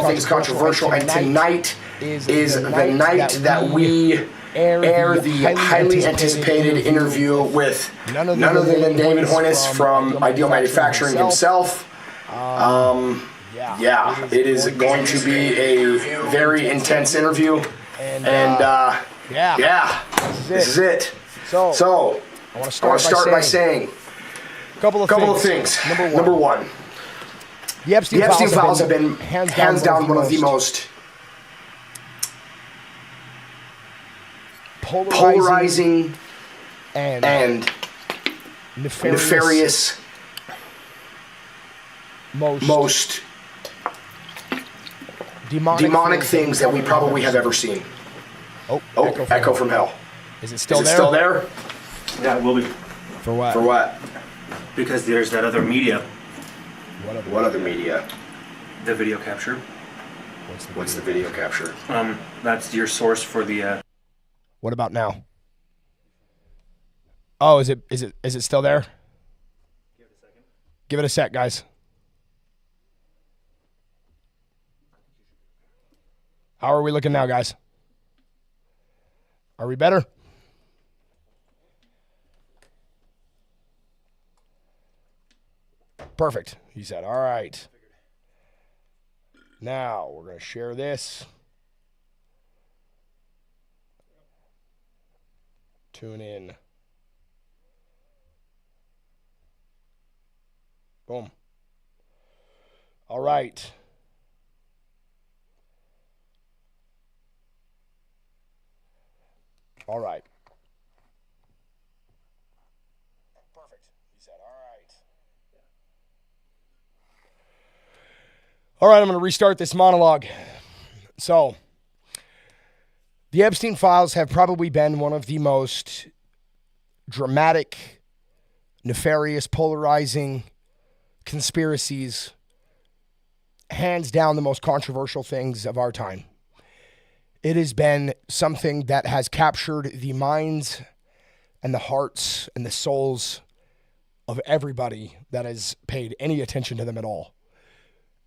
things controversial, and tonight is the night that we air the highly anticipated interview with none other than David Hoiness from Ideal Manufacturing himself. Yeah, it is going to be a very intense interview, and this is it. So I want to start by saying a couple of things. Number one, the Epstein files have been hands down one of the most polarizing and nefarious, most demonic things that we probably have ever seen. Oh, echo from hell. Is it still there? Yeah, it will be. For what? For what? Because there's that other media. What other media? The video capture. What's the video capture? That's your source for the. What about now? Oh, is it still there? Give it a second. Give it a sec, guys. How are we looking now, guys? Are we better? Perfect, he said. All right. Now we're going to share this. Tune in. Boom. All right. All right. Perfect, he said. All right. All right, I'm going to restart this monologue. So, the Epstein files have probably been one of the most dramatic, nefarious, polarizing conspiracies, hands down the most controversial things of our time. It has been something that has captured the minds and the hearts and the souls of everybody that has paid any attention to them at all.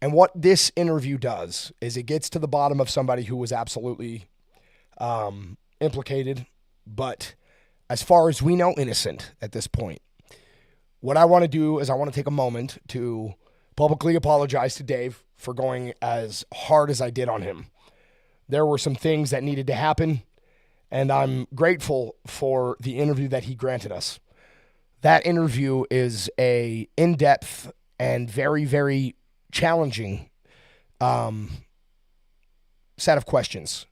And what this interview does is it gets to the bottom of somebody who was absolutely implicated, but as far as we know, innocent at this point. What I want to do is I want to take a moment to publicly apologize to Dave for going as hard as I did on him. There were some things that needed to happen, and I'm grateful for the interview that he granted us. That interview is a in-depth and very, very challenging set of questions.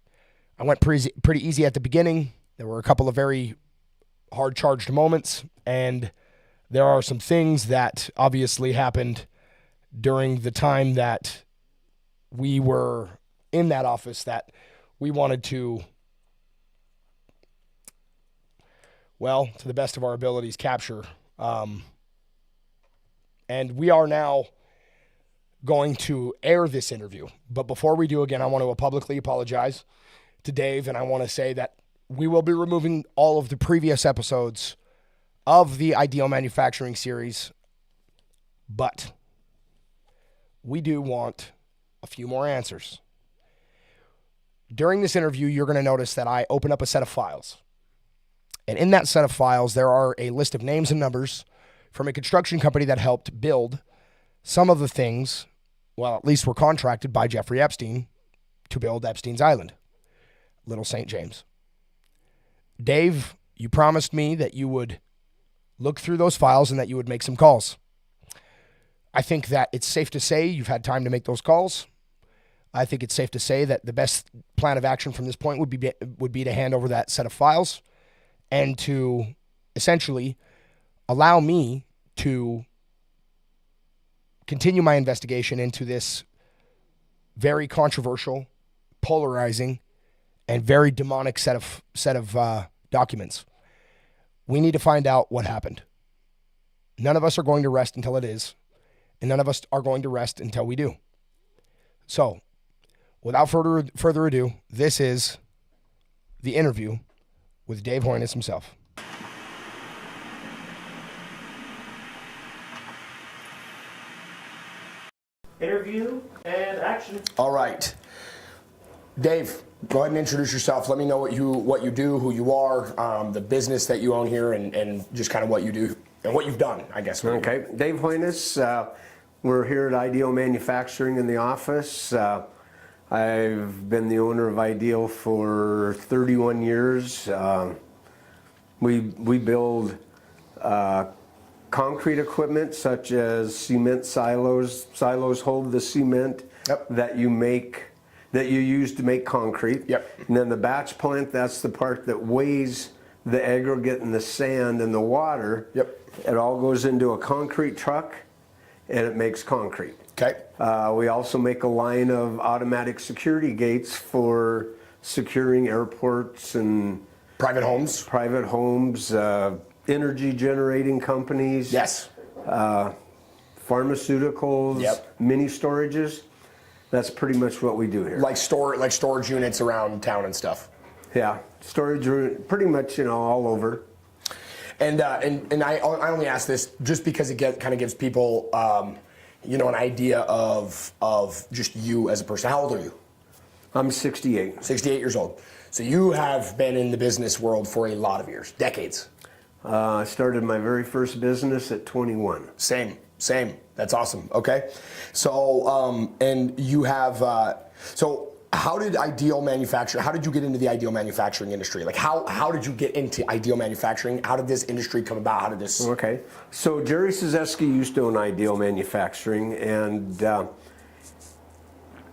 I went pretty easy at the beginning. There were a couple of very hard-charged moments, and there are some things that obviously happened during the time that we were in that office that we wanted to, well, to the best of our abilities, capture. And we are now going to air this interview. But before we do, again, I want to publicly apologize to Dave, and I want to say that we will be removing all of the previous episodes of the Ideal Manufacturing series, but we do want a few more answers. During this interview, you're going to notice that I open up a set of files. And in that set of files, there are a list of names and numbers from a construction company that helped build some of the things, well, at least were contracted by Jeffrey Epstein to build Epstein's Island, Little St. James. Dave, you promised me that you would look through those files and that you would make some calls. I think that it's safe to say you've had time to make those calls. I think it's safe to say that the best plan of action from this point would be to hand over that set of files and to essentially allow me to continue my investigation into this very controversial, polarizing, and very demonic set of documents. We need to find out what happened. None of us are going to rest until it is, and none of us are going to rest until we do. So, without further ado, this is the interview with Dave Hoiness himself. Interview and action. action. All right. Dave, go ahead and introduce yourself. Let me know what you do, who you are, the business that you own here, and just kind of what you do and what you've done, I guess. Okay. Dave Hoiness. We're here at Ideal Manufacturing in the office. I've been the owner of Ideal for 31 years. We build concrete equipment such as cement silos. Silos hold the cement that you use to make concrete. Yep. And then the batch plant, that's the part that weighs the aggregate and the sand and the water. Yep. It all goes into a concrete truck and it makes concrete. Okay. We also make a line of automatic security gates for securing airports and Private homes. Energy generating companies. Yes. Pharmaceuticals. Yep. Mini storages. That's pretty much what we do here. Like storage units around town and stuff. Yeah, storage, pretty much, all over. And I only ask this just because it kind of gives people an idea of just you as a person. How old are you? I'm 68. 68 years old. So you have been in the business world for a lot of years, decades. I started my very first business at 21. Same. That's awesome. Okay. So, and you have, so how did how did you get into the Ideal manufacturing industry? Like how did you get into Ideal manufacturing? How did this industry come about? How did this? Okay. So Jerry Szewski used to own Ideal Manufacturing, and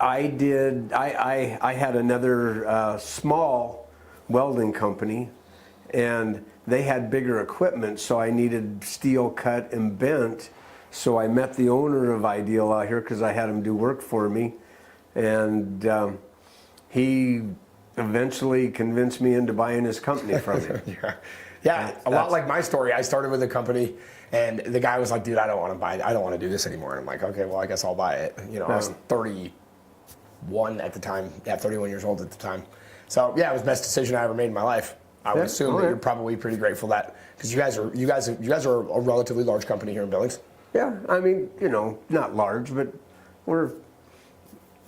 I had another small welding company, and they had bigger equipment, so I needed steel cut and bent. So I met the owner of Ideal out here because I had him do work for me, and he eventually convinced me into buying his company from him. Yeah, a lot like my story. I started with a company, and the guy was like, "Dude, I don't want to do this anymore." And I'm like, "Okay, well, I guess I'll buy it." I was 31 at the time. Yeah, 31 years old at the time. So yeah, it was the best decision I ever made in my life. I would assume that you're probably pretty grateful that because you guys are a relatively large company here in Billings. Yeah, I mean, not large, but we're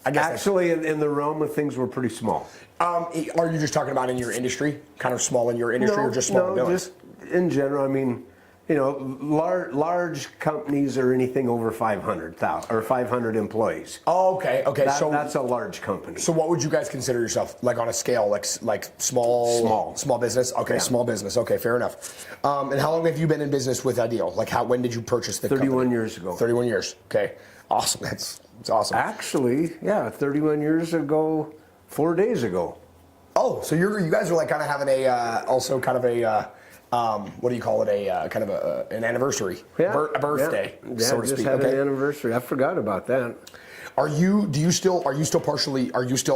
actually in the realm of things we're pretty small. Are you just talking about in your industry, kind of small in your industry, or just small in Billings? Just in general. I mean, large companies are anything over 500,000 or 500 employees. Oh, okay. So that's a large company. So what would you guys consider yourself, like on a scale, like small business? Okay, yeah. Small business. Okay, fair enough. And how long have you been in business with Ideal? Like when did you purchase the 31 company? years ago. 31 years. Okay, awesome. It's awesome. Actually, yeah, 31 years ago, 4 days ago. Oh, so you guys are like kind of having also kind of a. What do you call it? Kind of an anniversary, a birthday, so to just speak. Had an anniversary. I forgot about that. Are you still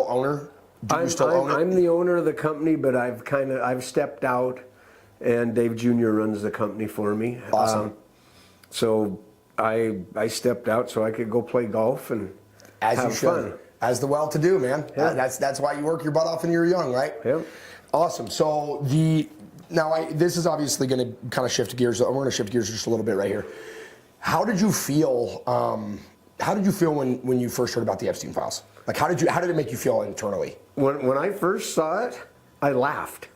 owner? I'm the owner of the company, but I've stepped out, and Dave Jr. runs the company for me. Awesome. So I stepped out so I could go play golf and have fun. As the well-to-do, man. Yeah. That's why you work your butt off when you're young, right? Yep. Awesome. So this is obviously going to kind of shift gears. We're going to shift gears just a little bit right here. How did you feel? When you first heard about the Epstein files? Like, how did it make you feel internally? When I first saw it, I laughed.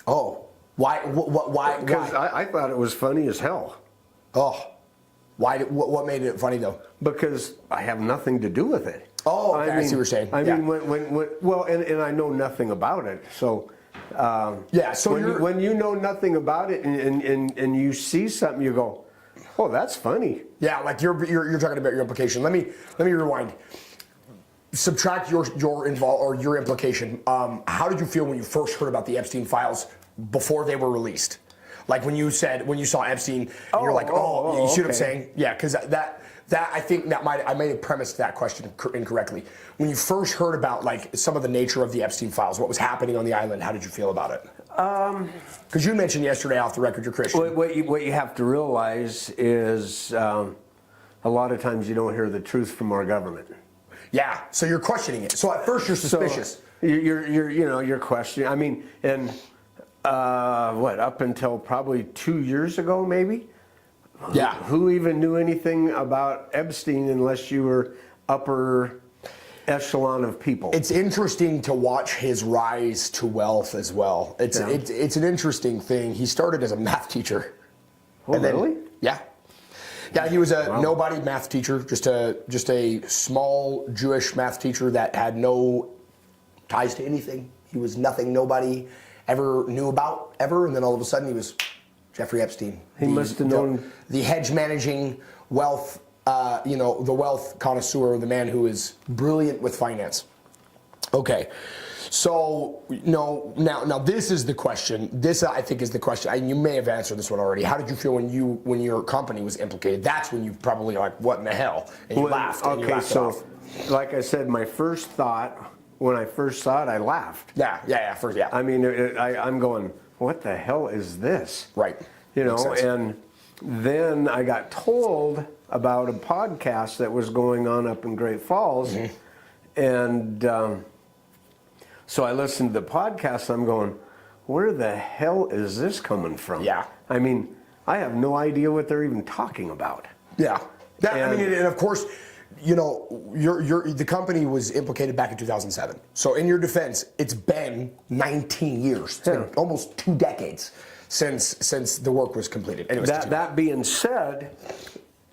Oh, why? Why? Because I thought it was funny as hell. Oh, why? What made it funny though? Because I have nothing to do with it. Oh, okay, I see what you're saying. I mean, and I know nothing about it, so. So when you know nothing about it and you see something, you go, "Oh, that's funny." Yeah, like you're talking about your implication. Let me rewind. Subtract your implication. How did you feel when you first heard about the Epstein files before they were released? Like when you saw Epstein, and you're like, you see what I'm saying? Yeah, because that I think I may have premised that question incorrectly. When you first heard about like some of the nature of the Epstein files, what was happening on the island, how did you feel about it? Because you mentioned yesterday off the record you're Christian. What you have to realize is a lot of times you don't hear the truth from our government. Yeah, so you're questioning it. So at first you're suspicious. So you're questioning. I mean, and up until probably 2 years ago, maybe. Yeah. Who even knew anything about Epstein unless you were upper echelon of people. It's interesting to watch his rise to wealth as well. It's an interesting thing. He started as a math teacher. Oh, really? Yeah. Yeah, he was a nobody math teacher, just a small Jewish math teacher that had no ties to anything. He was nothing nobody ever knew about, ever, and then all of a sudden he was Jeffrey Epstein. He must have known the hedge managing wealth, the wealth connoisseur, the man who is brilliant with finance. Okay, so now this is the question. This I think is the question. And you may have answered this one already. How did you feel when your company was implicated? That's when you probably like, what in the hell? And you laughed. Okay, and you laughed it off. like I said, my first thought when I first saw it, I laughed. Yeah. I mean, I'm going, what the hell is this? Right. And then I got told about a podcast that was going on up in Great Falls, and so I listened to the podcast, and I'm going, where the hell is this coming from? Yeah. I mean, I have no idea what they're even talking about. Yeah. And of course, the company was implicated back in 2007. So in your defense, it's been 19 years. It's been almost 2 decades since the work was completed. Anyways, that being said,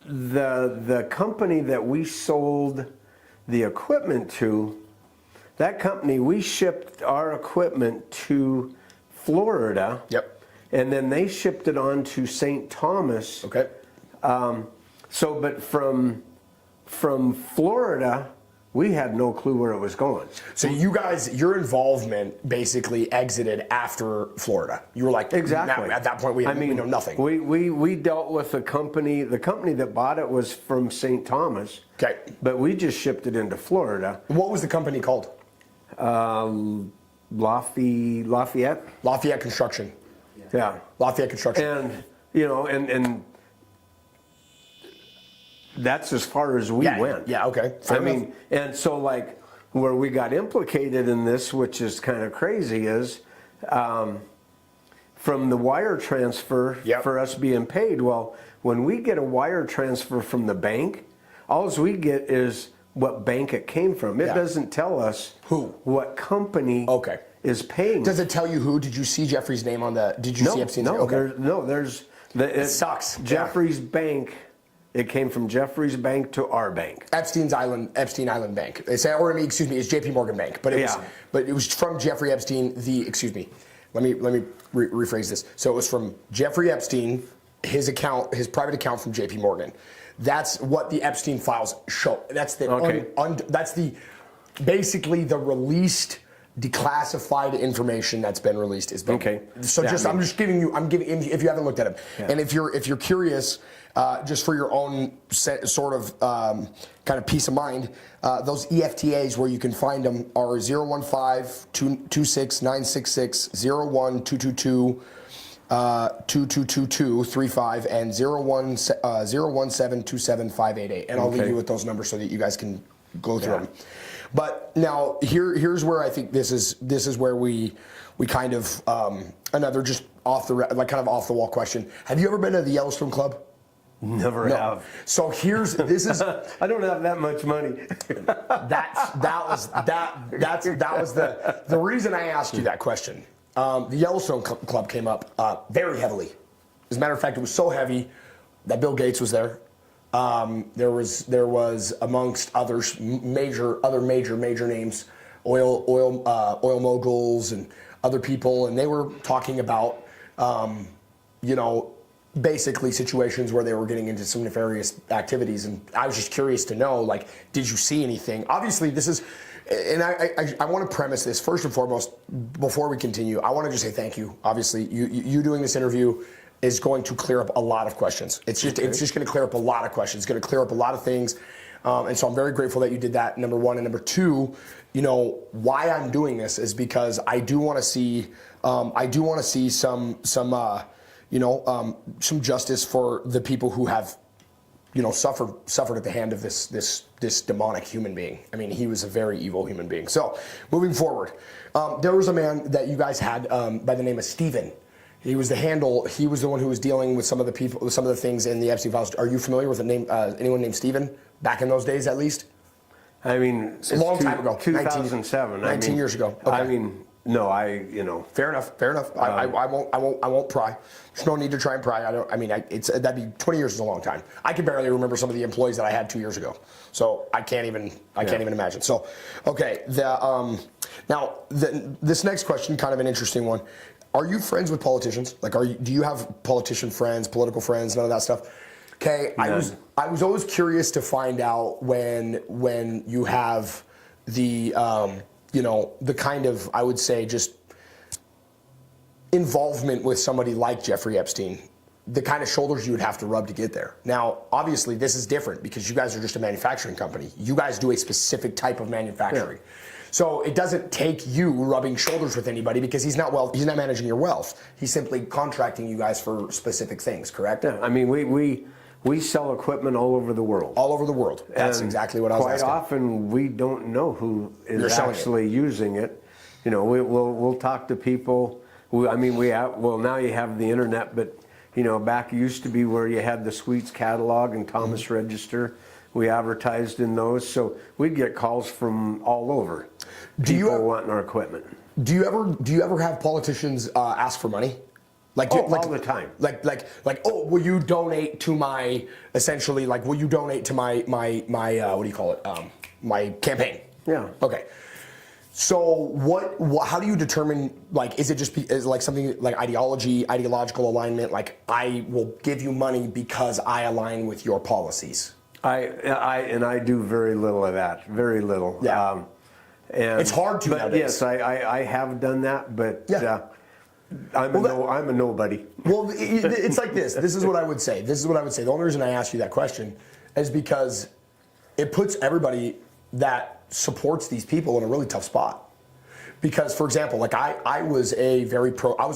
the company that we sold the equipment to, that company, we shipped our equipment to Florida. Yep. And then they shipped it on to St. Thomas. Okay. But from Florida, we had no clue where it was going. So you guys, your involvement basically exited after Florida. You were like, exactly. At that point, we know nothing. We dealt with the company that bought it was from St. Thomas. Okay. But we just shipped it into Florida. What was the company called? Lafayette. Lafayette Construction. Yeah. Lafayette Construction. And and that's as far as we went. Yeah, okay. Fair enough. And so like where we got implicated in this, which is kind of crazy, is from the wire transfer for us being paid. Well, when we get a wire transfer from the bank, all we get is what bank it came from. It doesn't tell us what company is paying. Does it tell you who? Did you see Jeffrey's name on the? Did you see Epstein's name? There's it sucks. Jeffrey's bank. It came from Jeffrey's bank to our bank. Epstein Island Bank. They say, it's JP Morgan Bank, but it was from Jeffrey Epstein. Let me rephrase this. So it was from Jeffrey Epstein, his private account from JP Morgan. That's what the Epstein files show. That's the basically the released, declassified information that's been released is been. Okay. So I'm giving if you haven't looked at them, and if you're curious, just for your own sort of kind of peace of mind, those EFTAs where you can find them are 015-226-966, 01222. 222235 and 017275888, and I'll leave you with those numbers so that you guys can go through them. But now here's where I think this is where we kind of another just off the wall question. Have you ever been to the Yellowstone Club? Never have. So this is. I don't have that much money. that was the reason I asked you that question. The Yellowstone Club came up very heavily. As a matter of fact, it was so heavy that Bill Gates was there. There was amongst others major names, oil moguls and other people, and they were talking about basically situations where they were getting into some nefarious activities. And I was just curious to know, like, did you see anything? Obviously, this is. And I want to premise this first and foremost before we continue. I want to just say thank you. Obviously, you doing this interview is going to clear up a lot of questions. It's just going to clear up a lot of questions. It's going to clear up a lot of things, and so I'm very grateful that you did that. Number one, and number two, why I'm doing this is because I do want to see some justice for the people who have suffered at the hand of this demonic human being. I mean, he was a very evil human being. So, moving forward, there was a man that you guys had by the name of Steven. He was the handle. He was the one who was dealing with some of the things in the Epstein files. Are you familiar with the name? Anyone named Steven back in those days, at least? I mean, it's a long time ago. 2007. 19 years ago. Okay. I mean, no, Fair enough. I won't pry. There's no need to try and pry. That'd be 20 years is a long time. I can barely remember some of the employees that I had 2 years ago. So I can't even imagine. So, okay. This next question, kind of an interesting one. Are you friends with politicians? Like, do you have politician friends, political friends, none of that stuff? Okay. None. I was always curious to find out when you have the the kind of, I would say, just involvement with somebody like Jeffrey Epstein, the kind of shoulders you would have to rub to get there. Now, obviously, this is different because you guys are just a manufacturing company. You guys do a specific type of manufacturing. Yeah. So it doesn't take you rubbing shoulders with anybody because he's not managing your wealth. He's simply contracting you guys for specific things, correct? Yeah, I mean, we sell equipment all over the world. All over the world. That's exactly what I was asking. Quite often, we don't know who is actually using it. We'll talk to people. Now you have the internet, but back it used to be where you had the Sweets catalog and Thomas Register. We advertised in those, so we'd get calls from all over. People wanting our equipment. Do you ever have politicians ask for money? All the time. Oh, will you donate to my, essentially, will you donate to my what do you call it? My campaign. Yeah. Okay. So how do you determine, is it just something like ideological alignment? I will give you money because I align with your policies. I do very little of that. Very little. Yeah. And it's hard to. But nowadays. yes, I have done that, but. Yeah. I'm a nobody. Well, it's like this. This is what I would say. The only reason I asked you that question is because it puts everybody that supports these people in a really tough spot. Because, for example, I was a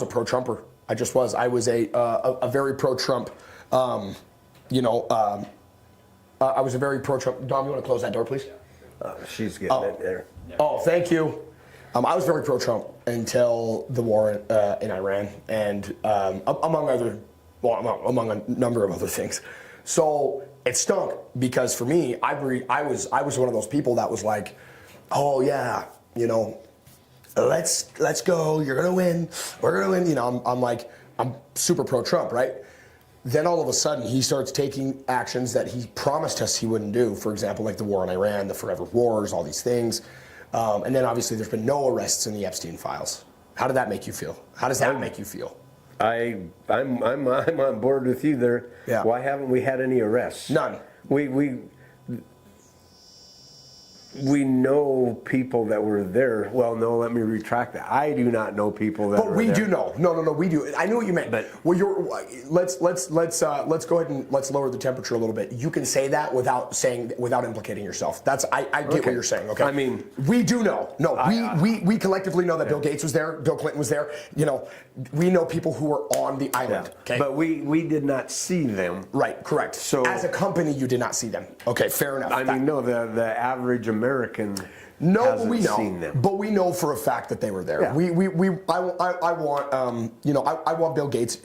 pro-Trumper. I just was. I was a very pro-Trump. I was a very pro-Trump. Dom, you want to close that door, please? She's getting it there. Oh, thank you. I was very pro-Trump until the war in Iran, and among a number of other things. So it stunk because for me, I was one of those people that was like, oh yeah, let's go. You're gonna win. We're gonna win. I'm super pro-Trump, right? Then all of a sudden, he starts taking actions that he promised us he wouldn't do. For example, like the war in Iran, the forever wars, all these things. And then obviously there's been no arrests in the Epstein files. How did that make you feel? How does that make you feel? I'm on board with you there. Yeah. Why haven't we had any arrests? None. We know people that were there. Well, no, let me retract that. I do not know people that were there. But we do know. No, we do. I knew what you meant. But let's go ahead and let's lower the temperature a little bit. You can say that without implicating yourself. I get what you're saying. Okay. I mean, we do know. No, we collectively know that Bill Gates was there. Bill Clinton was there. We know people who were on the island. Yeah. Okay. But we did not see them. Right. Correct. So as a company, you did not see them. Okay. Fair enough. The average American we know, seen them. but we know for a fact that they were there. Yeah. I want Bill Gates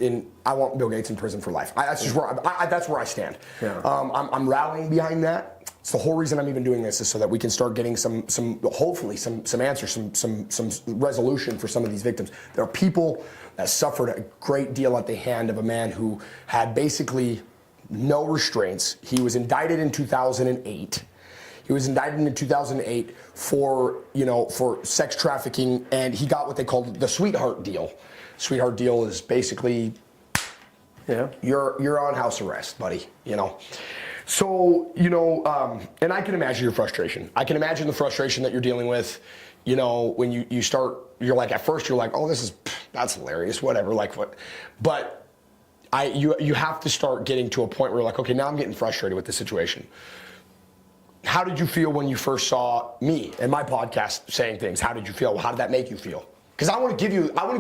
in prison for life. That's where I stand. Yeah. I'm rallying behind that. It's the whole reason I'm even doing this is so that we can start getting hopefully some answers, some resolution for some of these victims. There are people that suffered a great deal at the hand of a man who had basically no restraints. He was indicted in 2008. He was indicted in 2008 for sex trafficking, and he got what they called the sweetheart deal. Sweetheart deal is basically, you're on house arrest, buddy. So and I can imagine your frustration. I can imagine the frustration that you're dealing with. When you start, you're like, at first you're like, oh, that's hilarious, whatever, but you have to start getting to a point where you're like, okay, now I'm getting frustrated with the situation. How did you feel when you first saw me and my podcast saying things? How did you feel? How did that make you feel? Because I want to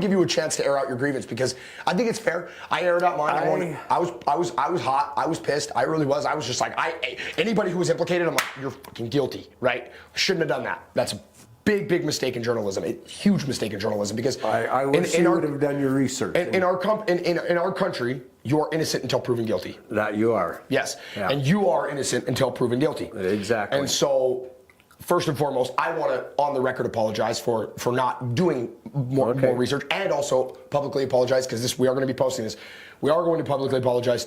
give you a chance to air out your grievance because I think it's fair. I aired out mine. I was hot. I was pissed. I really was. I was just like, anybody who was implicated, I'm like, you're fucking guilty, right? Shouldn't have done that. That's a big mistake in journalism. A huge mistake in journalism because I wish you would have done your research. In our country, you are innocent until proven guilty. That you are. Yes. Yeah. And you are innocent until proven guilty. Exactly. And so first and foremost, I want to, on the record, apologize for not doing more research, and also publicly apologize, because we are going to be posting this. We are going to publicly apologize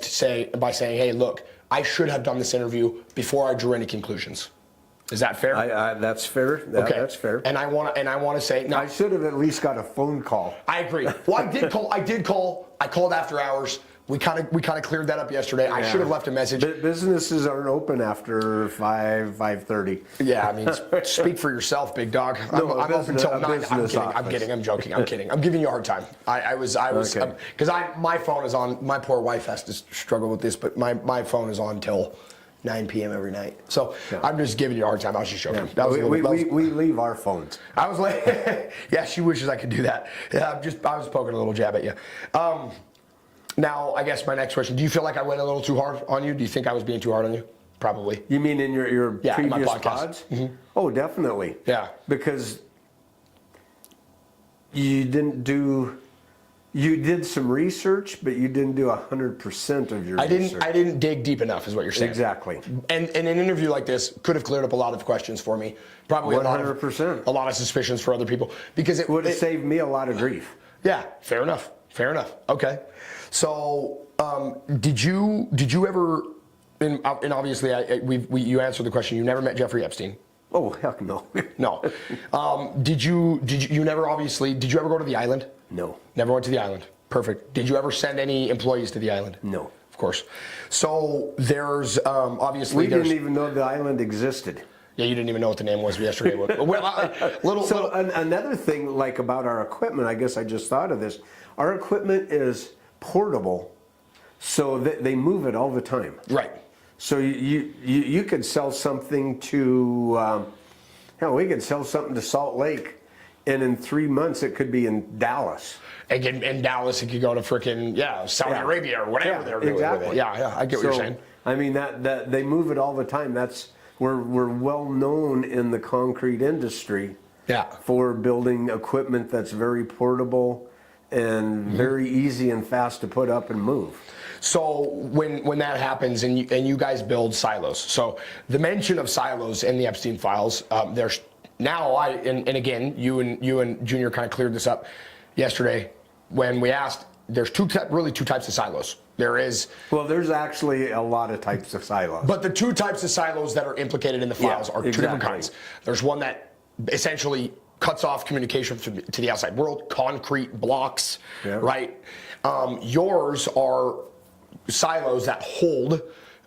by saying, hey, look, I should have done this interview before I drew any conclusions. Is that fair? That's fair. Okay. That's fair. And I want to say, no, I should have at least got a phone call. I agree. Well, I did call. I called after hours. We kind of cleared that up yesterday. I should have left a message. Businesses aren't open after 5:30. Yeah, I mean, speak for yourself, big dog. I'm open until 9. I'm kidding. I'm joking. I'm kidding. I'm giving you a hard time. I was because my phone is on. My poor wife has to struggle with this, but my phone is on till 9 p.m. every night. So I'm just giving you a hard time. I was just joking. Yeah. We leave our phones. I was like, yeah, she wishes I could do that. Yeah, I was poking a little jab at you. Now, I guess my next question, do you feel like I went a little too hard on you? Do you think I was being too hard on you? Probably. You mean in your in my previous podcast. pods? Mm-hmm. Oh, definitely. Yeah. Because you did some research, but you didn't do 100% of your research. I didn't dig deep enough, is what you're saying. Exactly. And an interview like this could have cleared up a lot of questions for me. Probably 100%. A lot of suspicions for other people, because it would have saved me a lot of grief. Yeah, fair enough. Fair enough. Okay. So, did you ever? And obviously, you answered the question. You never met Jeffrey Epstein. Oh, heck no. No. Did you never, obviously, did you ever go to the island? No. Never went to the island. Perfect. Did you ever send any employees to the island? No. Of course. So there's obviously we didn't even know the island existed. Yeah, you didn't even know what the name was yesterday. Another thing, like about our equipment, I guess I just thought of this. Our equipment is portable, so they move it all the time. Right. So you could sell something to, we could sell something to Salt Lake, and in 3 months it could be in Dallas. Again, in Dallas, it could go to frickin' Saudi Arabia or whatever they're doing with it. Yeah, I get what you're saying. I mean that they move it all the time. We're well known in the concrete industry. Yeah. For building equipment that's very portable and very easy and fast to put up and move. So when that happens and you guys build silos, so the mention of silos in the Epstein files, there's now and again you and Junior kind of cleared this up yesterday when we asked. There's two types of silos. There's actually a lot of types of silos. But the two types of silos that are implicated in the files are two different kinds. There's one that essentially cuts off communication to the outside world, concrete blocks, right? Yours are silos that hold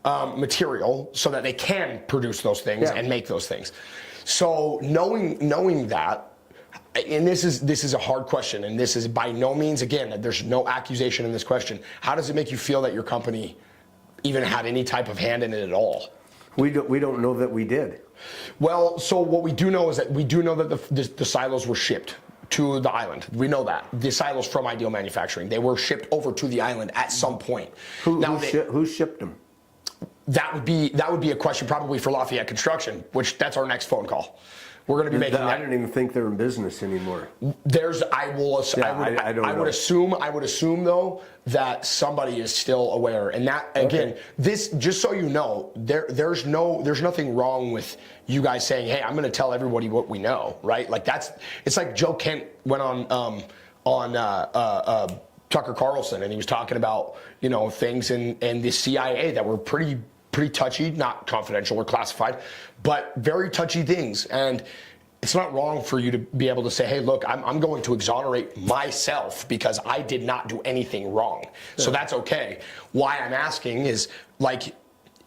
material so that they can produce those things and make those things. So knowing that, and this is a hard question, and this is by no means, again, there's no accusation in this question. How does it make you feel that your company even had any type of hand in it at all? We don't know that we did. Well, so what we do know is that the silos were shipped to the island. We know that. The silos from Ideal Manufacturing, they were shipped over to the island at some point. Who shipped them? That would be a question probably for Lafayette Construction, which that's our next phone call. We're going to be making that. I don't even think they're in business anymore. I would assume though that somebody is still aware, and that again, this just so you know, there's nothing wrong with you guys saying, hey, I'm going to tell everybody what we know, right? Like it's like Joe Kent went on Tucker Carlson, and he was talking about things in the CIA that were pretty touchy, not confidential or classified, but very touchy things. And it's not wrong for you to be able to say, hey, look, I'm going to exonerate myself because I did not do anything wrong. Yeah. So that's okay. Why I'm asking is, like,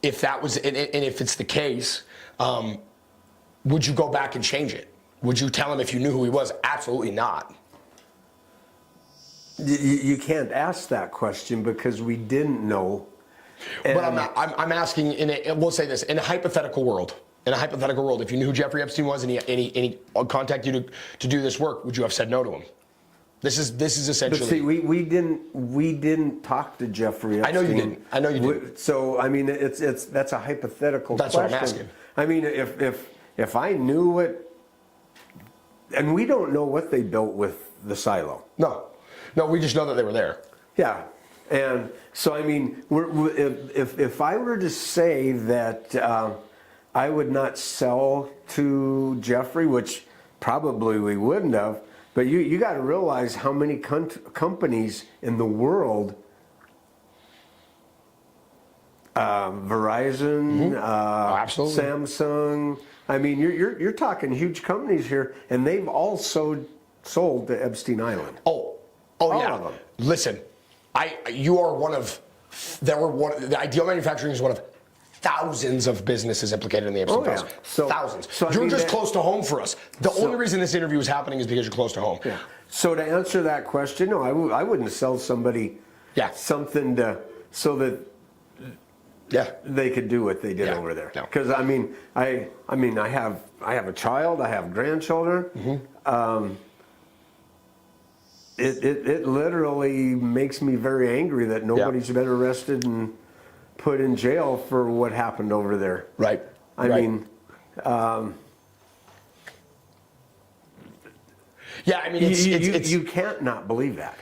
if that was, and if it's the case, would you go back and change it? Would you tell him if you knew who he was? Absolutely not. You can't ask that question because we didn't know. But I'm asking, we'll say this, in a hypothetical world, if you knew who Jeffrey Epstein was and he contacted you to do this work, would you have said no to him? This is essentially. But see, we didn't talk to Jeffrey Epstein. I know you didn't. So I mean, that's a hypothetical question. That's what I'm asking. I mean, if I knew it, and we don't know what they built with the silo. No, we just know that they were there. Yeah. And so, I mean, if I were to say that I would not sell to Jeffrey, which probably we wouldn't have. But you got to realize how many companies in the world, Verizon, absolutely. Samsung. I mean, you're talking huge companies here, and they've all sold to Epstein Island. Oh All yeah. of them. Listen, the Ideal Manufacturing is one of thousands of businesses implicated in the Epstein files. Thousands. You're just close to home for us. The only reason this interview is happening is because you're close to home. Yeah. So to answer that question, no, I wouldn't sell somebody something so that they could do what they did over there. Because I mean, I have a child, I have grandchildren. It literally makes me very angry that nobody's been arrested and put in jail for what happened over there. Right. I mean, you can't not believe that.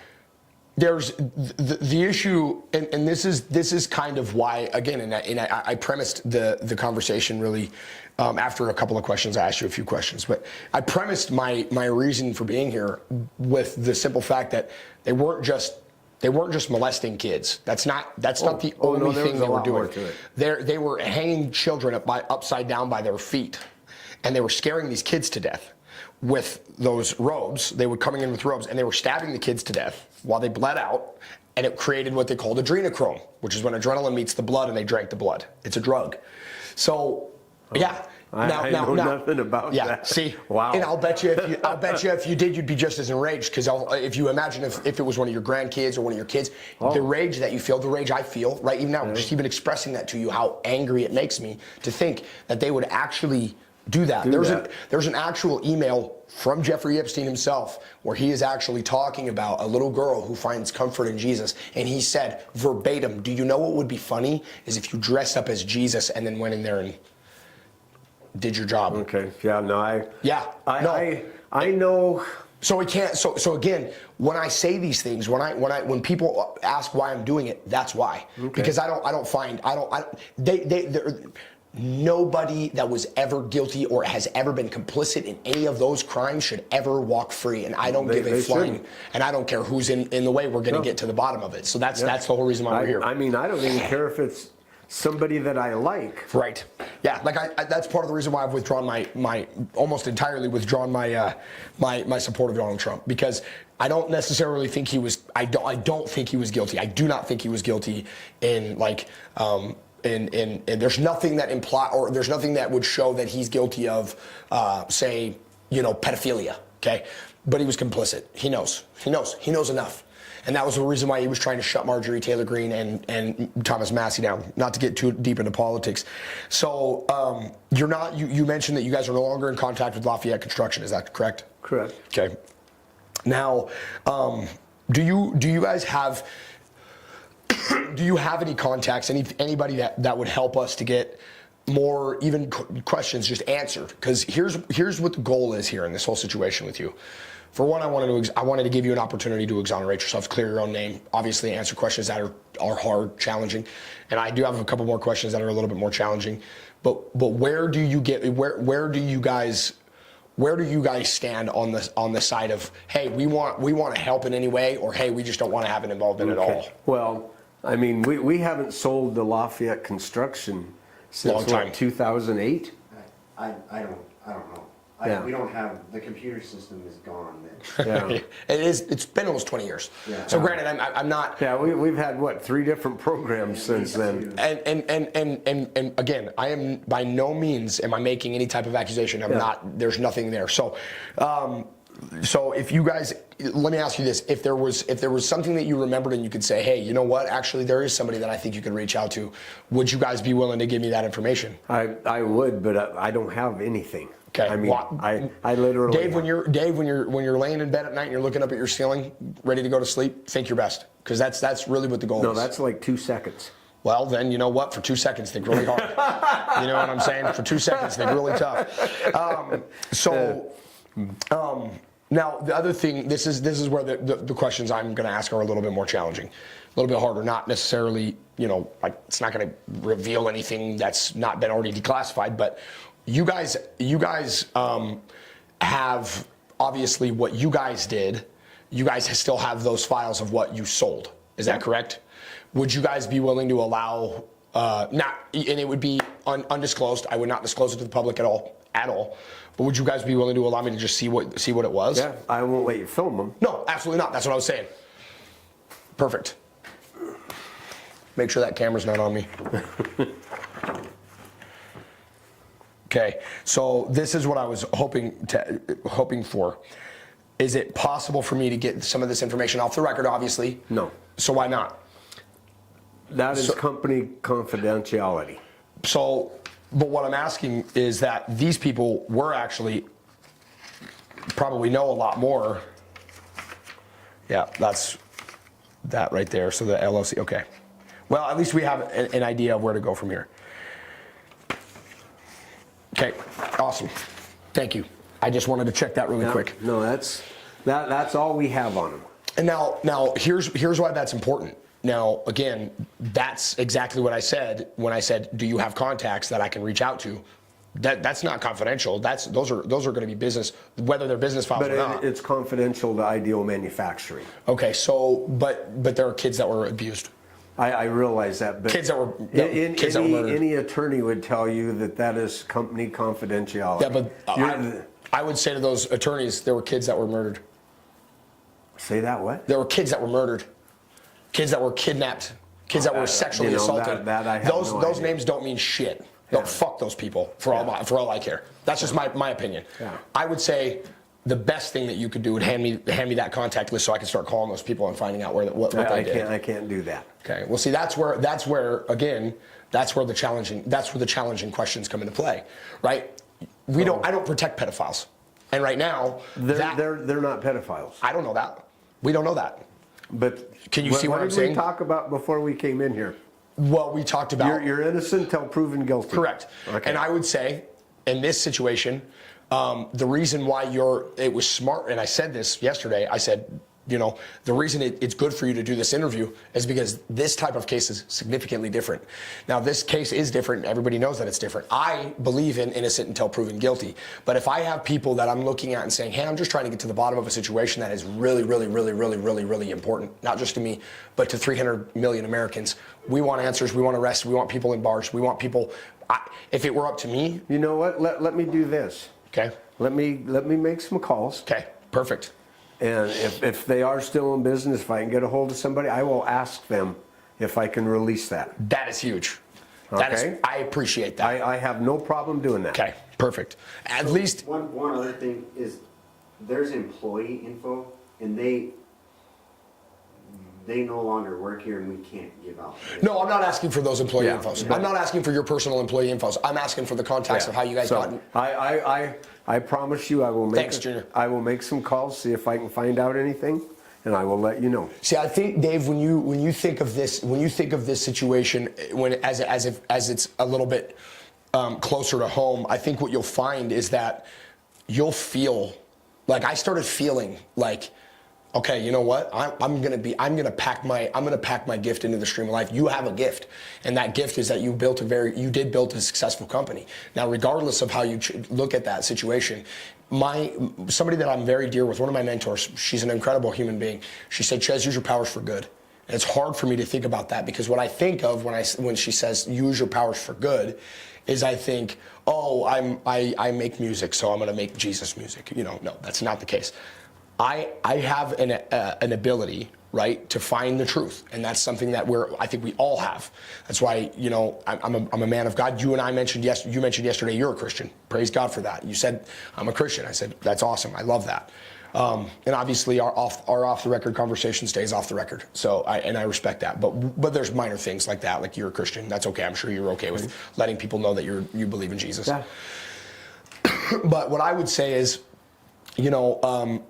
There's the issue, and this is kind of why, again, and I premised the conversation really after a couple of questions. I asked you a few questions, but I premised my reason for being here with the simple fact that they weren't just molesting kids. That's not the only thing they were doing. They were hanging children upside down by their feet, and they were scaring these kids to death with those robes. They were coming in with robes, and they were stabbing the kids to death while they bled out, and it created what they called adrenochrome, which is when adrenaline meets the blood and they drank the blood. It's a drug. So, yeah. I know nothing about that. See, wow. And I'll bet you if you did, you'd be just as enraged. Because if you imagine if it was one of your grandkids or one of your kids, the rage that you feel, the rage I feel right even now, just even expressing that to you, how angry it makes me to think that they would actually do that. There's an actual email from Jeffrey Epstein himself where he is actually talking about a little girl who finds comfort in Jesus, and he said verbatim, "Do you know what would be funny is if you dressed up as Jesus and then went in there and did your job." Okay. Yeah. No. I know. So we can't. So again, when I say these things, when people ask why I'm doing it, that's why. Okay. Because nobody that was ever guilty or has ever been complicit in any of those crimes should ever walk free. And I don't give a flying, and I don't care who's in the way. We're going to get to the bottom of it. So that's the whole reason why we're here. I mean, I don't even care if it's somebody that I like. Right. Yeah. Like that's part of the reason why I've withdrawn my almost entirely withdrawn my support of Donald Trump, because I don't necessarily think he was. I don't think he was guilty. I do not think he was guilty in And there's nothing that there's nothing that would show that he's guilty of, say, pedophilia. Okay, but he was complicit. He knows enough, and that was the reason why he was trying to shut Marjorie Taylor Greene and Thomas Massey down. Not to get too deep into politics. So you're not. You mentioned that you guys are no longer in contact with Lafayette Construction. Is that correct? Correct. Okay. Now, do you guys have? Do you have any contacts, anybody that would help us to get more even questions just answered? Because here's what the goal is here in this whole situation with you. For one, I wanted to give you an opportunity to exonerate yourself, clear your own name, obviously answer questions that are hard, challenging, and I do have a couple more questions that are a little bit more challenging. But where do you guys stand on the side of, hey, we want to help in any way, or hey, we just don't want to have an involvement at all? Well, I mean, we haven't sold to Lafayette Construction since 2008. I don't know. We don't have, the computer system is gone then. Yeah. It's been almost 20 years. Yeah. So granted, I'm not. Yeah, we've had 3 different programs since then. And again, I am by no means am I making any type of accusation. I'm not. There's nothing there. So if you guys, let me ask you this: if there was something that you remembered and you could say, hey, you know what? Actually, there is somebody that I think you could reach out to. Would you guys be willing to give me that information? I would, but I don't have anything. Okay. I mean, I literally. Dave, when you're laying in bed at night and you're looking up at your ceiling, ready to go to sleep, think your best, because that's really what the goal is. No, that's like 2 seconds. Well, then you know what? For 2 seconds, think really hard. You know what I'm saying? For 2 seconds, think really tough. Now, the other thing, this is where the questions I'm going to ask are a little bit more challenging, a little bit harder. Not necessarily, like it's not going to reveal anything that's not been already declassified. But you guys have obviously what you guys did. You guys still have those files of what you sold. Is that correct? Would you guys be willing to allow? And it would be undisclosed. I would not disclose it to the public at all. But would you guys be willing to allow me to just see what it was? Yeah, I won't let you film them. No, absolutely not. That's what I was saying. Perfect. Make sure that camera's not on me. Okay, so this is what I was hoping for. Is it possible for me to get some of this information off the record? Obviously. No. So why not? That is company confidentiality. So, but what I'm asking is that these people were actually probably know a lot more. Yeah, that's that right there. So the LLC, okay. Well, at least we have an idea of where to go from here. Okay, awesome. Thank you. I just wanted to check that really quick. No, that's all we have on them. And now here's why that's important. Now, again, that's exactly what I said when I said, do you have contacts that I can reach out to? That's not confidential. Those are going to be business, whether they're business files or not. But it's confidential to Ideal Manufacturing. Okay, so but there are kids that were abused. I realize that, but Kids that were murdered. Any attorney would tell you that is company confidentiality. Yeah, but I would say to those attorneys, there were kids that were murdered. Say that what? There were kids that were murdered. Kids that were kidnapped, kids that were sexually assaulted. Those names don't mean shit. No, fuck those people for all I care. That's just my opinion. Yeah. I would say the best thing that you could do would hand me that contact list so I can start calling those people and finding out what they did. I can't do that. Okay. Well, see, that's where the challenging questions come into play, right? I don't protect pedophiles, and right now they're not pedophiles. I don't know that. We don't know that. But can you see what I'm saying? What did we talk about before we came in here? Well, we talked about you're innocent till proven guilty. Correct. Okay. And I would say, in this situation, the reason why it was smart, and I said this yesterday, I said, the reason it's good for you to do this interview is because this type of case is significantly different. Now, this case is different. Everybody knows that it's different. I believe in innocent until proven guilty. But if I have people that I'm looking at and saying, hey, I'm just trying to get to the bottom of a situation that is really, really, really, really, really, really important, not just to me, but to 300 million Americans. We want answers. We want arrests. We want people in bars. We want people. If it were up to me. You know what? Let me do this. Okay. Let me make some calls. Okay. Perfect. And if they are still in business, if I can get a hold of somebody, I will ask them if I can release that. That is huge. Okay. I appreciate that. I have no problem doing that. Okay, perfect. At least one other thing is there's employee info, and they no longer work here, and we can't give out. No, I'm not asking for those employee infos. I'm not asking for your personal employee infos. I'm asking for the contacts of how you guys got. I promise you, I will make. Thanks, Junior. I will make some calls, see if I can find out anything, and I will let you know. See, I think, Dave, when you think of this situation, as it's a little bit closer to home, I think what you'll find is that you'll feel like I started feeling like, okay, you know what? I'm gonna pack my gift into the stream of life. You have a gift, and that gift is that you did build a successful company. Now, regardless of how you look at that situation, somebody that I'm very dear with, one of my mentors, she's an incredible human being. She said, "Ches, use your powers for good." And it's hard for me to think about that because what I think of when she says use your powers for good, is I think, oh, I make music, so I'm gonna make Jesus music. No, that's not the case. I have an ability, right, to find the truth, and that's something that I think we all have. That's why, I'm a man of God. You mentioned yesterday you're a Christian. Praise God for that. You said I'm a Christian. I said that's awesome. I love that. And obviously our off the record conversation stays off the record. So I respect that. But there's minor things like that, like you're a Christian. That's okay. I'm sure you're okay with letting people know that you believe in Jesus. Yeah. But what I would say is,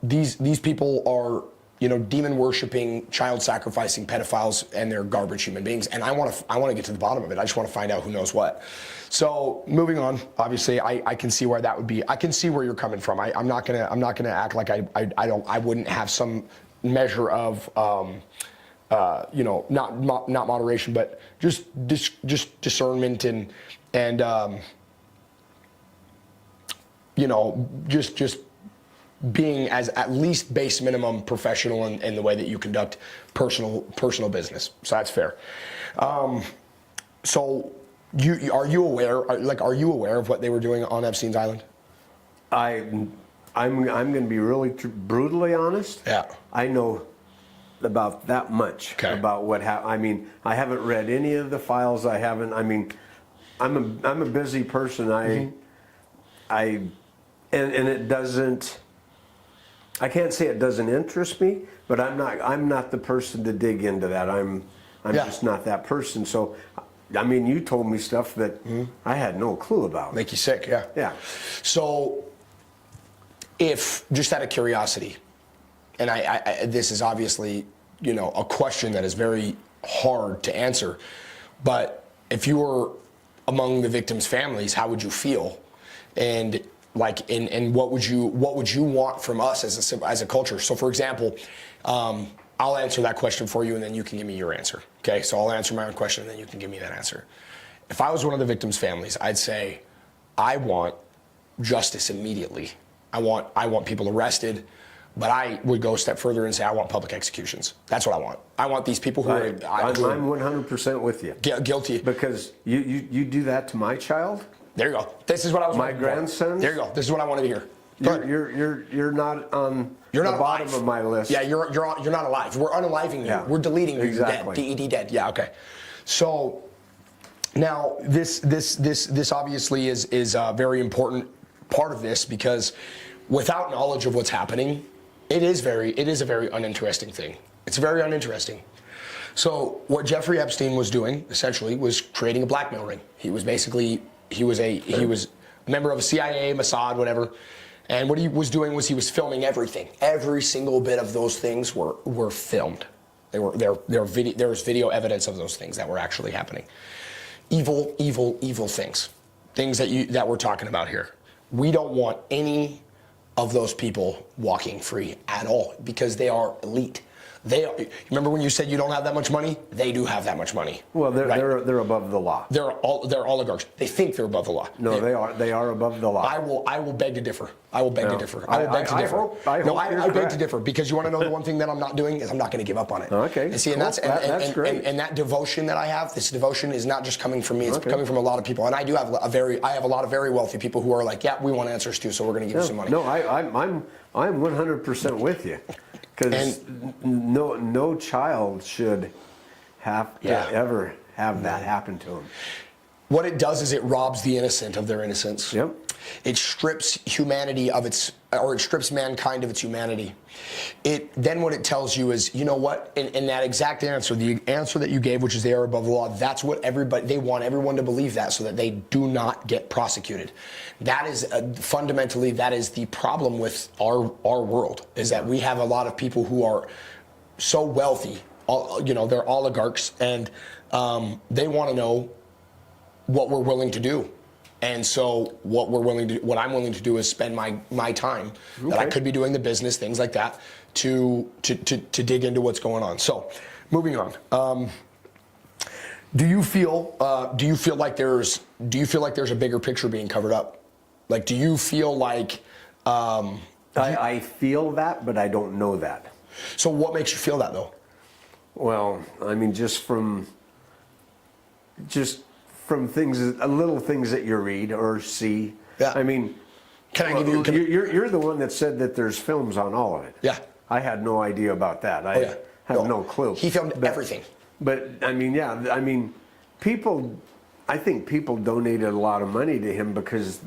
these people demon worshiping, child sacrificing pedophiles, and they're garbage human beings. And I want to get to the bottom of it. I just want to find out who knows what. So moving on, obviously, I can see where that would be. I can see where you're coming from. I'm not gonna act like I wouldn't have some measure of not moderation, but just discernment and just being as at least base minimum professional in the way that you conduct personal business. So that's fair. So are you aware of what they were doing on Epstein's Island? I'm going to be really brutally honest. Yeah. I know about that much about what happened. I mean, I haven't read any of the files. I'm a busy person. And it doesn't. I can't say it doesn't interest me, but I'm not the person to dig into that. I'm just not that person. So, I mean, you told me stuff that I had no clue about. Make you sick, yeah. Yeah. So, if just out of curiosity, and I this is obviously a question that is very hard to answer, but if you were among the victims' families, how would you feel? And what would you want from us as a culture? So, for example, I'll answer that question for you, and then you can give me your answer. Okay, so I'll answer my own question, and then you can give me that answer. If I was one of the victims' families, I'd say, I want justice immediately. I want people arrested, but I would go a step further and say I want public executions. That's what I want. I want these people who I'm 100% with you. Guilty. Because you do that to my child. There you go. This is what I was. My grandson. There you go. This is what I wanted to hear. You're not on the bottom of my list. Yeah, you're not alive. We're unaliving you. Yeah. We're deleting you. Exactly. You're dead. Dead. Yeah. Okay. So now this obviously is a very important part of this, because without knowledge of what's happening, it is a very uninteresting thing. It's very uninteresting. So what Jeffrey Epstein was doing essentially was creating a blackmail ring. He was a member of a CIA, Mossad, whatever. And what he was doing was he was filming everything. Every single bit of those things were filmed. There was video evidence of those things that were actually happening. Evil things. Things that we're talking about here. We don't want any of those people walking free at all, because they are elite. Remember when you said you don't have that much money? They do have that much money. Well, they're above the law. They're oligarchs. They think they're above the law. No, yeah. They are above the law. I will beg to differ. I will beg to differ. I beg to differ, because you want to know the one thing that I'm not doing is I'm not going to give up on it. Okay. And see, cool. That's great. And that devotion that I have, this devotion is not just coming from me. It's coming from a lot of people. And I do have I have a lot of very wealthy people who are like, yeah, we want answers too, so we're going to give you some money. No, I'm 100% with you. Because no child should have to ever have that happen to them. What it does is it robs the innocent of their innocence. Yep. It strips humanity it strips mankind of its humanity. Then what it tells you is, you know what, in that exact answer, the answer that you gave, which is they are above the law, that's what they want everyone to believe that, so that they do not get prosecuted. That is fundamentally, that is the problem with our world, is that we have a lot of people who are so wealthy, they're oligarchs, and they want to know what we're willing to do. And so what I'm willing to do is spend my time that I could be doing the business, things like that, to dig into what's going on. So, moving on. Do you feel like there's a bigger picture being covered up? Like, do you feel like I feel that, but I don't know that. So what makes you feel that, though? Well, I mean, just from things, little things that you read or see. Yeah. I mean, you're the one that said that there's films on all of it. Yeah. I had no idea about that. I have no clue. He filmed everything. But I mean, I think people donated a lot of money to him because